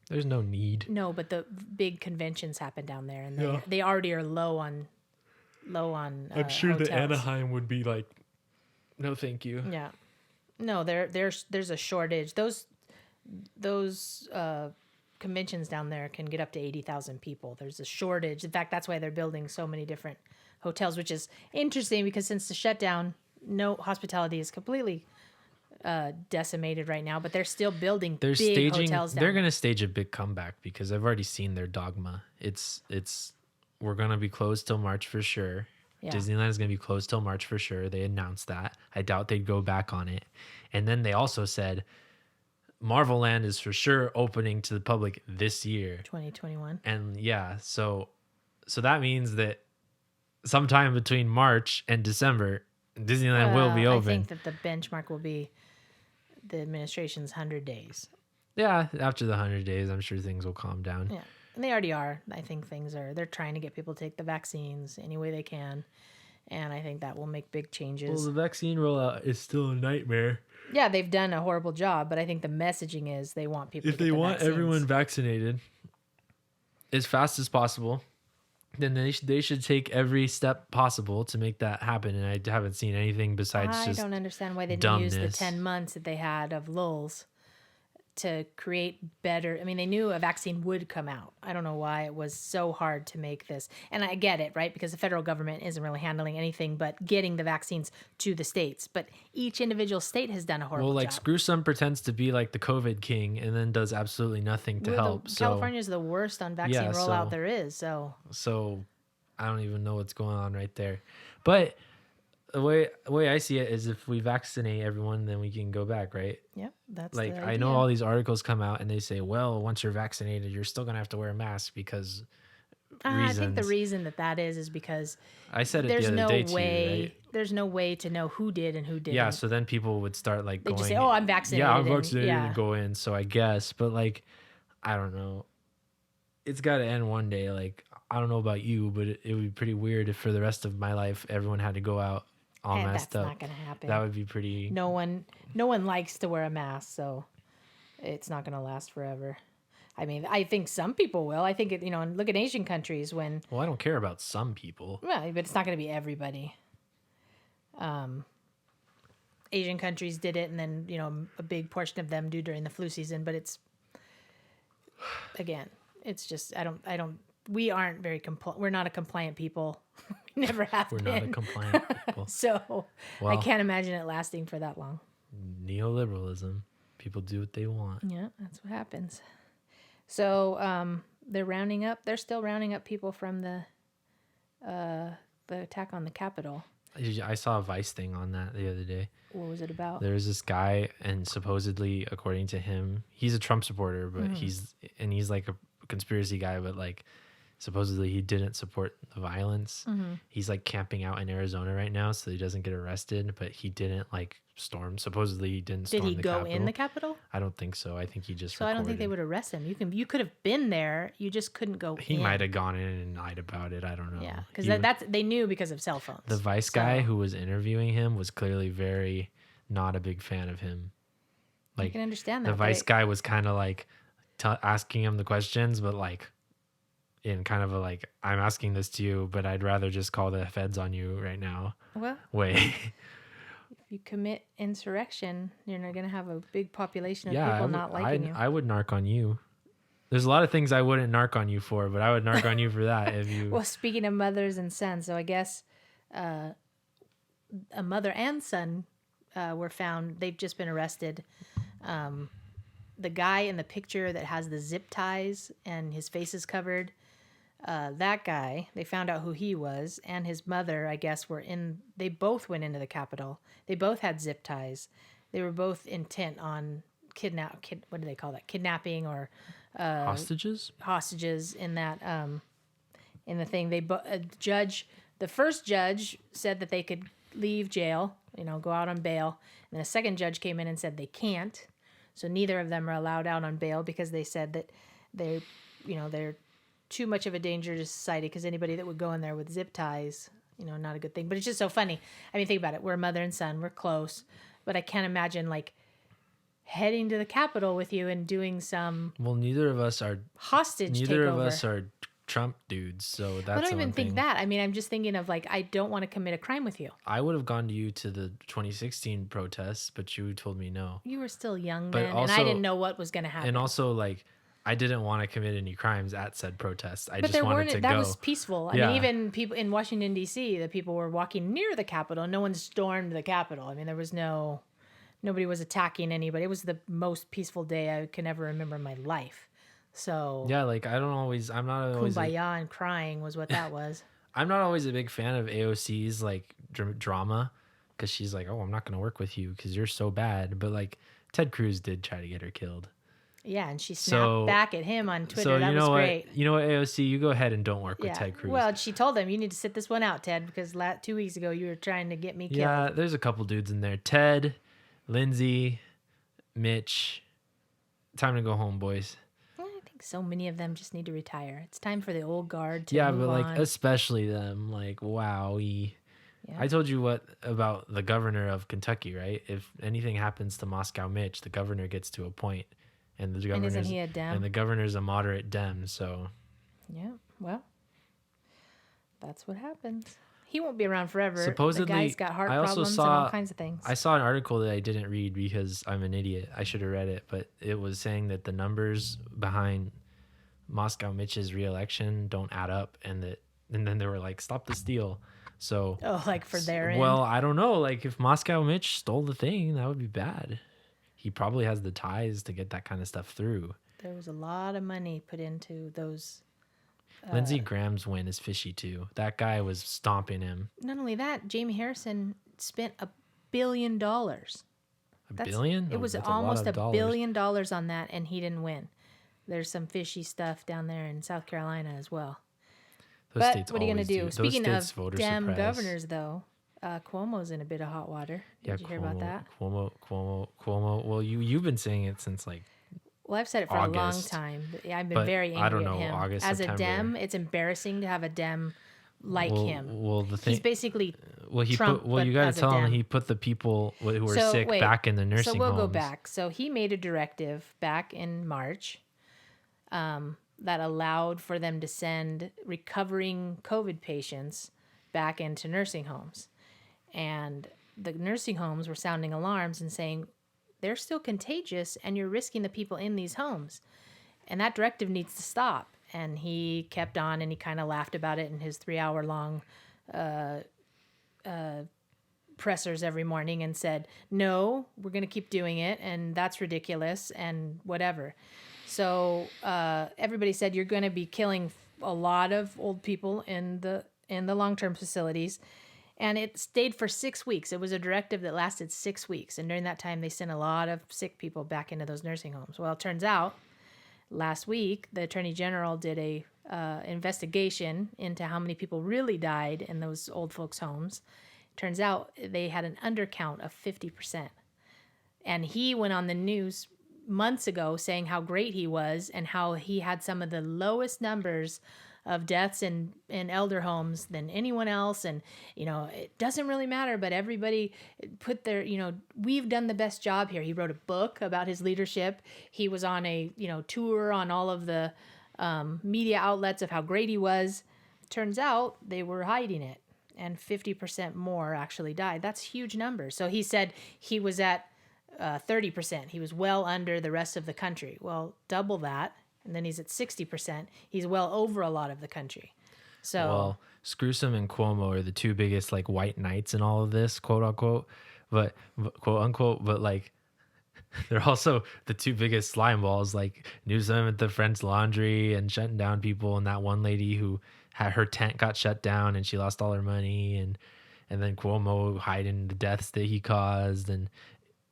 There's no need. no, but the big conventions happen down there, and Yeah. they already are low on. I'm sure hotels. the Anaheim would be like, no, thank you. Yeah, no, there's a shortage. Those conventions down there can get up to 80,000 people. There's a shortage. In fact, that's why they're building so many different hotels, which is interesting because since the shutdown, no hospitality is completely decimated right now, but they're still building They're big staging. hotels down They're there. gonna stage a big comeback because I've already seen their dogma. We're gonna be closed till March for sure. Yeah. Disneyland is gonna be closed till March for sure. They announced that. I doubt they'd go back on it. And then they also said Marvel Land is for sure opening to the public this year. 2021. And yeah, so that means that sometime between March and December, Disneyland will be open. I think that the benchmark will be the administration's 100 days. Yeah, after the 100 days, I'm sure things will calm down. Yeah. And they already are. I think they're trying to get people to take the vaccines any way they can. And I think that will make big changes. Well, the vaccine rollout is still a nightmare. Yeah, they've done a horrible job, but I think the messaging is they want people to get the vaccines. Vaccinated, as fast as possible, then they should take every step possible to make that happen. And I haven't seen anything besides I just don't understand why they didn't use the dumbness. 10 months that they had of lulls to create better. I mean, they knew a vaccine would come out. I don't know why it was so hard to make this. And I get it, right? Because the federal government isn't really handling anything but getting the vaccines to the states. But each individual state has done a horrible Well, like job. Screwsome pretends to be like the COVID king and then does absolutely nothing to help. California is the worst on vaccine Yeah, rollout so- there is. So I don't even know what's going on right there. But the way I see it is if we vaccinate everyone, then we can go back, right? yep, that's Like the I know idea. all these articles come out and they say, well, once you're vaccinated, you're still gonna have to wear a mask because I think the reasons. reason that is because I said it there's the other no day to way you, right? there's no way to know who did and who didn't. Yeah, so then people would start like they going, just say, "Oh, I'm vaccinated." yeah, I'm and- vaccinated yeah. and go in. So I guess, but like, I don't know. It's got to end one day. Like, I don't know about you, but it would be pretty weird if for the rest of my life everyone had to go out all And messed that's up. not going to happen. That would be pretty. No one likes to wear a mask, so it's not going to last forever. I mean, I think some people will. I think and look at Asian countries when Well, I don't care about some people. well, but it's not going to be everybody. Asian countries did it, and then a big portion of them do during the flu season. But it's just I don't. We aren't very we're not a compliant people. We never have We're been. not a compliant people. So I Well- can't imagine it lasting for that long. Neoliberalism. People do what they want. Yeah, that's what happens. So they're still rounding up people from the attack on the Capitol. I saw a Vice thing on that the other day. What was it about? There's this guy, and supposedly, according to him, he's a Trump supporter, but Mm-hmm. he's like a conspiracy guy, but like supposedly he didn't support the violence. Mm-hmm. He's like camping out in Arizona right now, so he doesn't get arrested. But he didn't like storm. Supposedly he didn't. Did Storm he the go Capitol. in the Capitol? I don't think so. I think he just. So I don't think they recorded. would arrest him. You could have been there. You just couldn't go. He in. might have gone in and lied about it. I don't know. Yeah, because He would- that's they knew because of cell phones. the Vice So- guy who was interviewing him was clearly very not a big fan of him. I Like can understand that. the Vice guy was kind of like asking him the questions, but like in kind of a like, I'm asking this to you, but I'd rather just call the feds on you right now. Well, Way. if you commit insurrection, you're not going to have a big population of Yeah, people not liking you. I would narc on you. There's a lot of things I wouldn't narc on you for, but I would narc on you for that if you. Well, speaking of mothers and sons, so I guess a mother and son were found. They've just been arrested. The guy in the picture that has the zip ties and his face is covered, that guy, they found out who he was, and his mother, I guess, they both went into the Capitol. They both had zip ties. They were both intent on what do they call that? Kidnapping or Hostages? hostages in that in the thing. The first judge said that they could leave jail, go out on bail, and the second judge came in and said they can't. So neither of them are allowed out on bail because they said that they're too much of a danger to society, because anybody that would go in there with zip ties, not a good thing. But it's just so funny. I mean, think about it. We're mother and son. We're close, but I can't imagine like heading to the Capitol with you and doing some Well, neither of us are. hostage Neither takeover. of us are Trump dudes, so that's. I don't the even one think thing. that. I mean, I'm just thinking of like, I don't want to commit a crime with you. I would have gone to you to the 2016 protests, but you told me no. You were still young But then, and I also- didn't know what was going to happen. And also, like, I didn't want to commit any crimes at said protests. I but just there wanted weren't. to That go. was peaceful. I Yeah. mean, even people in Washington D.C., the people were walking near the Capitol. No one stormed the Capitol. I mean, there was nobody was attacking anybody. It was the most peaceful day I can ever remember in my life. So Yeah, like I'm not always. kumbaya and crying was what that was. I'm not always a big fan of AOC's like drama, because she's like, oh, I'm not gonna work with you because you're so bad. But like Ted Cruz did try to get her killed. Yeah, and she snapped So- back at him on Twitter. So that you was know what? great. You know what, AOC, you go ahead and don't work with Yeah. Ted Cruz. Well, she told him, you need to sit this one out, Ted, because 2 weeks ago you were trying to get me killed. yeah, there's a couple dudes in there. Ted, Lindsay, Mitch. Time to go home, boys. I think so many of them just need to retire. It's time for the old guard to Yeah, move but like on. especially them. Like, wowie. Yeah. I told you what about the governor of Kentucky, right? If anything happens to Moscow Mitch, the governor gets to appoint, and the and governor's isn't he a Dem? and the governor's a moderate Dem. So Yeah. Well, that's what happens. He won't be around forever. Supposedly, the guy's got heart I also problems and all saw kinds of things. I saw an article that I didn't read because I'm an idiot. I should have read it, but it was saying that the numbers behind Moscow Mitch's reelection don't add up, and then they were like, "Stop the steal." So, Oh, like for their well, end. I don't know. Like if Moscow Mitch stole the thing, that would be bad. He probably has the ties to get that kind of stuff through. There was a lot of money put into those. Lindsey Graham's win is fishy too. That guy was stomping him. Not only that, Jamie Harrison spent $1 billion. A billion? It was That's a almost lot of $1 dollars. billion on that, and he didn't win. There's some fishy stuff down there in South Carolina as well. Those But states what are you going to always do? Those Speaking states of voter Dem surprise. governors, though, Cuomo's in a bit of hot water. Did you hear about that? Cuomo. Well, you've been saying it since like Well, I've said it for a long August. time. But yeah, I've been But very angry I don't know, at him. August, As September. a Dem, it's embarrassing to have a Dem like him. Well, the thing. He's basically Well, Trump, Well, you but got as to a tell him Dem. he put the people who were So, sick wait. back in the nursing So we'll homes. go back. So he made a directive back in March that allowed for them to send recovering COVID patients back into nursing homes. And the nursing homes were sounding alarms and saying, they're still contagious and you're risking the people in these homes. And that directive needs to stop. And he kept on and he kind of laughed about it in his 3-hour-long pressers every morning and said, no, we're going to keep doing it. And that's ridiculous and whatever. So everybody said, you're going to be killing a lot of old people in the long-term facilities. And it stayed for 6 weeks. It was a directive that lasted 6 weeks. And during that time, they sent a lot of sick people back into those nursing homes. Well, it turns out last week, the Attorney General did a investigation into how many people really died in those old folks' homes. Turns out they had an undercount of 50%. And he went on the news months ago saying how great he was and how he had some of the lowest numbers of deaths in elder homes than anyone else. And, it doesn't really matter, but everybody put their, we've done the best job here. He wrote a book about his leadership. He was on a, tour on all of the media outlets of how great he was. Turns out they were hiding it, and 50% more actually died. That's huge numbers. So he said he was at 30%. He was well under the rest of the country. Well, double that. And then he's at 60%. He's well over a lot of the country. So, Well, Screwsome and Cuomo are the two biggest like white knights in all of this, quote unquote, but quote unquote, but like they're also the two biggest slime balls, like Newsom at the French Laundry and shutting down people, and that one lady who had her tent got shut down and she lost all her money, and then Cuomo hiding the deaths that he caused, and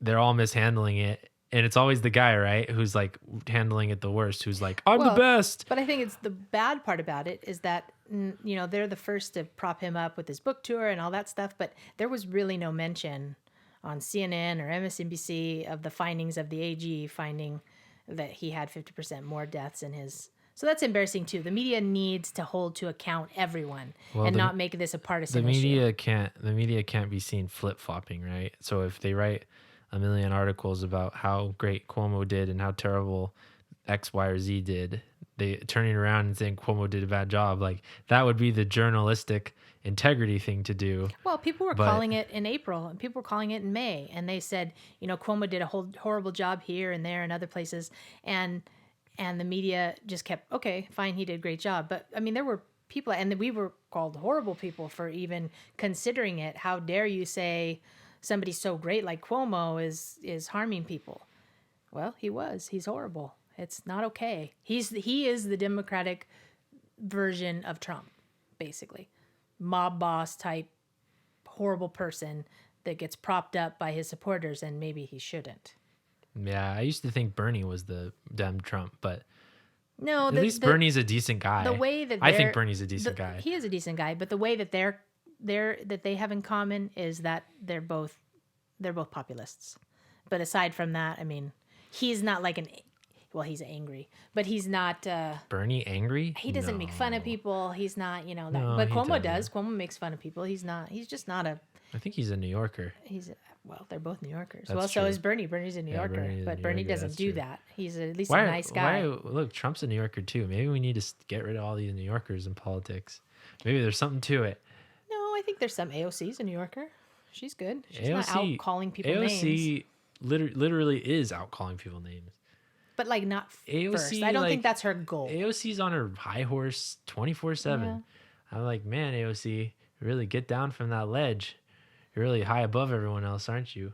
they're all mishandling it. And it's always the guy, right, who's like handling it the worst, who's like, I'm the best. But I think it's the bad part about it is that, they're the first to prop him up with his book tour and all that stuff. But there was really no mention on CNN or MSNBC of the findings of the AG finding that he had 50% more deaths in his. So that's embarrassing, too. The media needs to hold to account everyone and not make this a partisan The media issue. the media can't be seen flip-flopping, right? So if they write a million articles about how great Cuomo did and how terrible X, Y, or Z did, they turning around and saying Cuomo did a bad job, like that would be the journalistic integrity thing to do. Well, people were calling it in April and people were calling it in May. And they said, Cuomo did a horrible job here and there and other places. And the media just kept, okay, fine, he did a great job. But, I mean, there were people, and we were called horrible people for even considering it. How dare you say somebody so great like Cuomo is harming people? Well, he was. He's horrible. It's not okay. He is the Democratic version of Trump, basically. Mob boss type, horrible person that gets propped up by his supporters, and maybe he shouldn't. Yeah, I used to think Bernie was the Dem Trump, but no, at least Bernie's a decent guy. The way that I think Bernie's a decent guy. He is a decent guy, but the way that they have in common is that they're both populists. But aside from that, I mean, he's not like well, he's angry, but he's not. Bernie angry? He doesn't make fun of No. people. He's not, that. No, But he Cuomo doesn't. does. Cuomo makes fun of people. He's not. He's just not a. I think he's a New Yorker. Well, they're both New Yorkers. That's well, so true. is Bernie. Bernie's a New Yeah, Yorker, Bernie is a but New Bernie Yorker, doesn't that's do true. that. He's at least a nice guy. Look, Trump's a New Yorker too. Maybe we need to get rid of all these New Yorkers in politics. Maybe there's something to it. No, I think there's some AOC's a New Yorker. She's good. She's not AOC out calling people names. AOC literally is out calling people names. But like not AOC, first. I don't think that's her goal. AOC's on her high horse 24/7. Yeah. I'm like, man, AOC, really get down from that ledge. You're really high above everyone else, aren't you?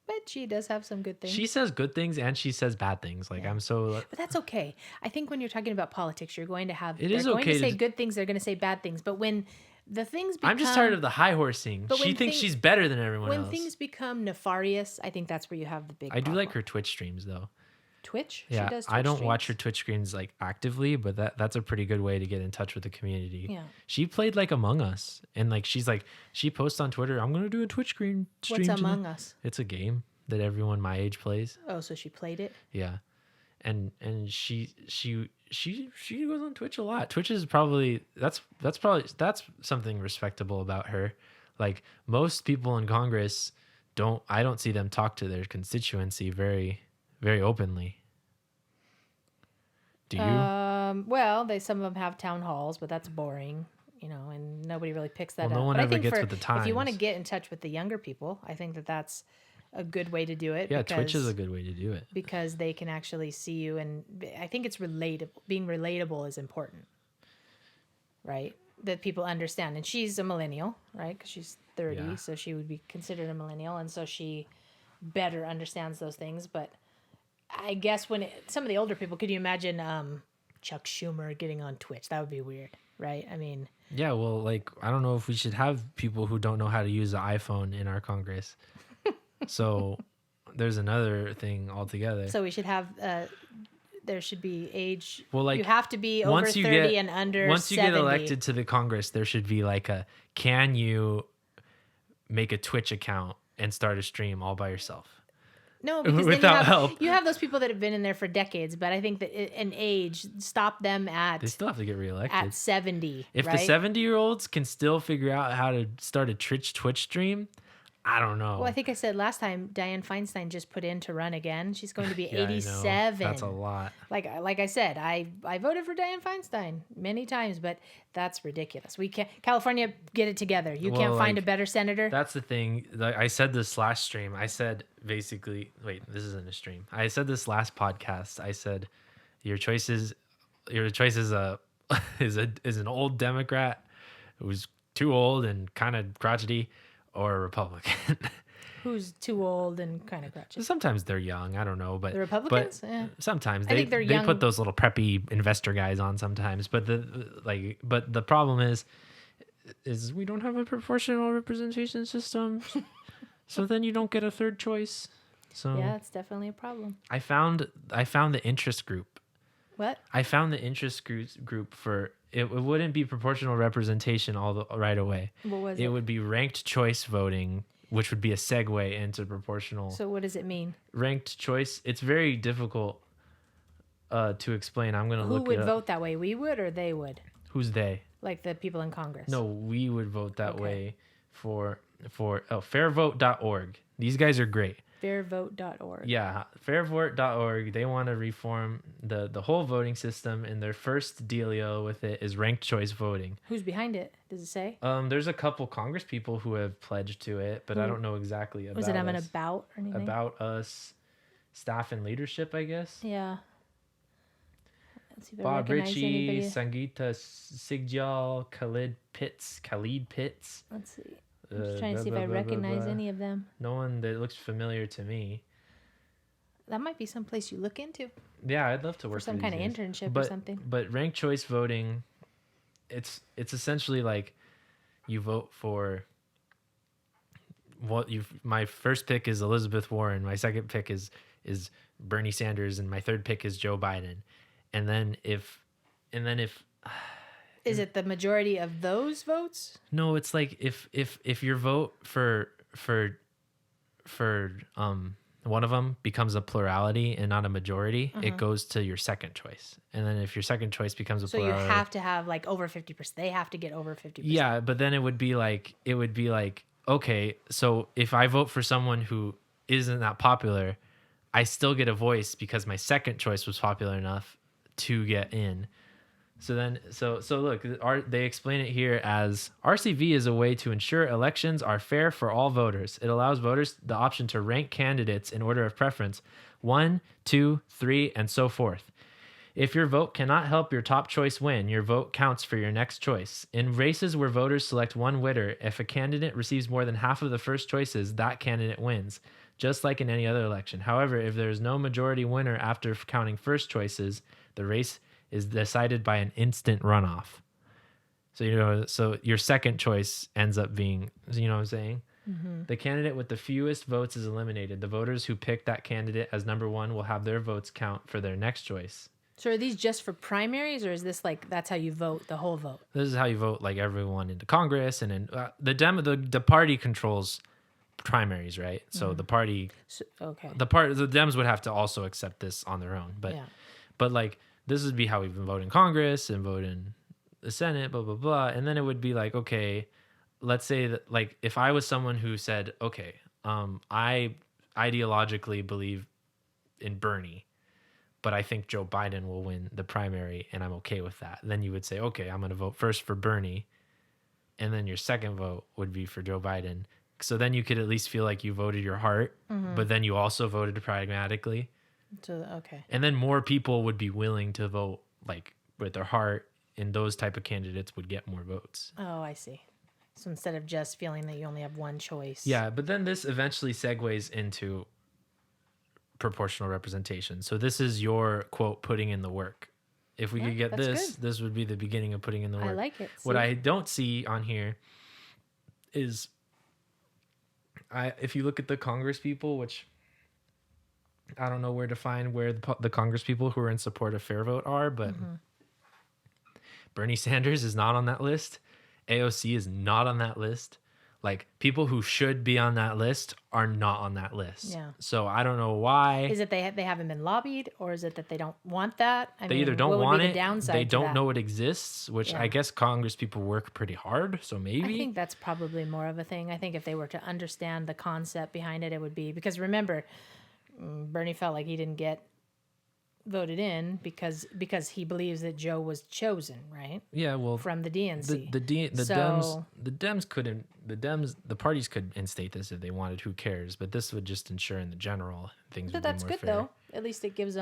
But she does have some good things. She says good things and she says bad things. Like I'm so. But that's okay. I think when you're talking about politics, you're going to have. It they're is going okay to say to- good things. They're going to say bad things. But when the things become, I'm just tired of the high horsing. But She when thinks things- she's better than everyone when else. things become nefarious. I think that's where you have the big. I do like problem. her Twitch streams though. Twitch. Yeah, She does I Twitch don't watch her streams. Twitch screens like actively, but that's a pretty good way to get in touch with the community. Yeah. She played like Among Us, and like she posts on Twitter, "I'm gonna do a Twitch stream." What's tonight." Among Us? It's a game that everyone my age plays. Oh, so she played it. Yeah, and she goes on Twitch a lot. Twitch is probably that's something respectable about her. Like most people in Congress I don't see them talk to their constituency very openly. Do you? Well, some of them have town halls, but that's boring, and nobody really picks that Well, up. no one but I ever think gets with the if you want to times. get in touch with the younger people, I think that's a good way to do it. Yeah, because, Twitch is a good way to do it. because they can actually see you, and I think it's relatable. Being relatable is important, right? That people understand. And she's a millennial, right? Because she's 30, Yeah. so she would be considered a millennial, and so she better understands those things. But I guess some of the older people, could you imagine Chuck Schumer getting on Twitch? That would be weird, right? I mean, Yeah, well, like I don't know if we should have people who don't know how to use the iPhone in our Congress. So there's another thing altogether. so we should have. There should be age. Well, like, you have to be over once 30 you get and under. once you 70. get elected to the Congress, there should be like can you make a Twitch account and start a stream all by yourself? No, because Without then you have, help. you have those people that have been in there for decades. But I think that an age stop them They at still have to get reelected. 70. If right? the 70-year-olds can still figure out how to start a Twitch stream, I don't know. Well, I think I said last time Dianne Feinstein just put in to run again. She's going to be Yeah, I know. 87. That's a lot. Like I said, I voted for Dianne Feinstein many times, but that's ridiculous. We can't. California, get it together. You can't Well, find a like, better senator. That's the thing. Like I said this last stream. I said basically, wait, this isn't a stream. I said this last podcast. I said your choice is a is an old Democrat who's too old and kind of crotchety, or a Republican. Who's too old and kind of crutchy. Sometimes they're young. I don't know, but The Republicans? But Eh. sometimes I they think they're young. put those little preppy investor guys on sometimes. But the problem is we don't have a proportional representation system. So then you don't get a third choice. So Yeah, it's definitely a problem. I found the interest group. What? I found the interest group for it wouldn't be proportional representation right away. What was It it? would be ranked choice voting, which would be a segue into proportional. So what does it mean? Ranked choice. It's very difficult to explain. I'm gonna Who look would it up. vote that way? We would, or they would? Who's they? Like the people in Congress? No, we would vote that Okay. way for fairvote.org. These guys are great. Fairvote.org. Yeah, fairvote.org. They want to reform the whole voting system, and their first dealio with it is ranked choice voting. Who's behind it? Does it say? There's a couple Congress people who have pledged to it, but I Who? don't know exactly about Was it an us. about or anything? About us, staff and leadership, I guess. Yeah. Let's see if I Bob recognize Ritchie, anybody. Sangeeta Sigjal, Khalid Pitts. Let's see. I'm just trying to see if I recognize any of them. No one that looks familiar to me. That might be someplace you look into Yeah, I'd love to work for some for kind of these guys. internship or But something. but ranked choice voting, it's essentially like you vote for what you. My first pick is Elizabeth Warren. My second pick is Bernie Sanders, and my third pick is Joe Biden. And then if Is it the majority of those votes? no, it's like if your vote for one of them becomes a plurality and not a majority, it goes to your second choice. And then if your second choice becomes a So you plurality, have to have like over 50%. They have to get over 50%. yeah, but then it would be like, okay, so if I vote for someone who isn't that popular, I still get a voice because my second choice was popular enough to get in. So then, so look, they explain it here as RCV is a way to ensure elections are fair for all voters. It allows voters the option to rank candidates in order of preference, 1, 2, 3, and so forth. If your vote cannot help your top choice win, your vote counts for your next choice. In races where voters select one winner, if a candidate receives more than half of the first choices, that candidate wins, just like in any other election. However, if there is no majority winner after counting first choices, the race is decided by an instant runoff. So, so your second choice ends up being, you know what I'm saying? The candidate with the fewest votes is eliminated. The voters who pick that candidate as number one will have their votes count for their next choice. So are these just for primaries, or is this like that's how you vote, the whole vote? This is how you vote, like everyone into Congress, and in the party controls primaries, right? So the party, the Dems would have to also accept this on their own, but like this would be how we vote in Congress and vote in the Senate, blah blah blah, and then it would be like, okay, let's say that like if I was someone who said, okay, I ideologically believe in Bernie, but I think Joe Biden will win the primary and I'm okay with that. Then you would say, okay, I'm going to vote first for Bernie. And then your second vote would be for Joe Biden. So then you could at least feel like you voted your heart, but then you also voted pragmatically. And then more people would be willing to vote like with their heart, and those type of candidates would get more votes. Oh, I see. So instead of just feeling that you only have one choice. Yeah, but then this eventually segues into proportional representation. So this is your quote putting in the work. If we could get this, this would be the beginning of putting in the work. I like it. What I don't see on here is if you look at the Congress people, which I don't know where to find where the Congress people who are in support of fair vote are, but Bernie Sanders is not on that list. AOC is not on that list. Like people who should be on that list are not on that list. Yeah. So I don't know why. Is it they haven't been lobbied, or is it that they don't want that? They either don't want it, they don't know it exists, which I guess Congress people work pretty hard. So maybe. I think that's probably more of a thing. I think if they were to understand the concept behind it, it would be because remember, Bernie felt like he didn't get voted in because he believes that Joe was chosen, right? Yeah, well, from the DNC. The parties could instate this if they wanted. Who cares? But this would just ensure in the general things would be more fair. That's good though. At least it gives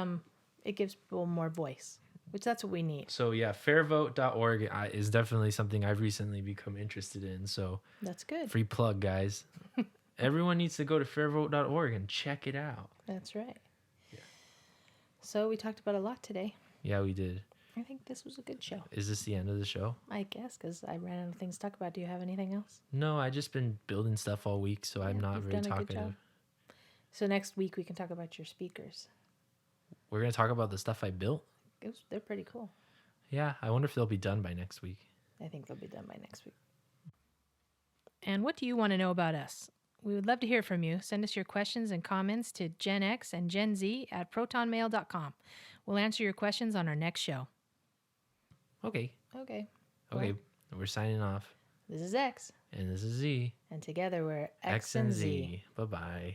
people more voice, which that's what we need. So yeah, fairvote.org is definitely something I've recently become interested in. So that's good. Free plug, guys. Everyone needs to go to fairvote.org and check it out. That's right. So we talked about a lot today. Yeah, we did. I think this was a good show. Is this the end of the show? I guess, because I ran out of things to talk about. Do you have anything else? No, I just been building stuff all week, so I'm not very talkative. So next week we can talk about your speakers. We're going to talk about the stuff I built? They're pretty cool. Yeah, I wonder if they'll be done by next week. I think they'll be done by next week. And what do you want to know about us? We would love to hear from you. Send us your questions and comments to Gen X and Gen Z at protonmail.com. We'll answer your questions on our next show. Okay. Well, we're signing off. This is X. And this is Z. And together we're X and Z. Bye-bye.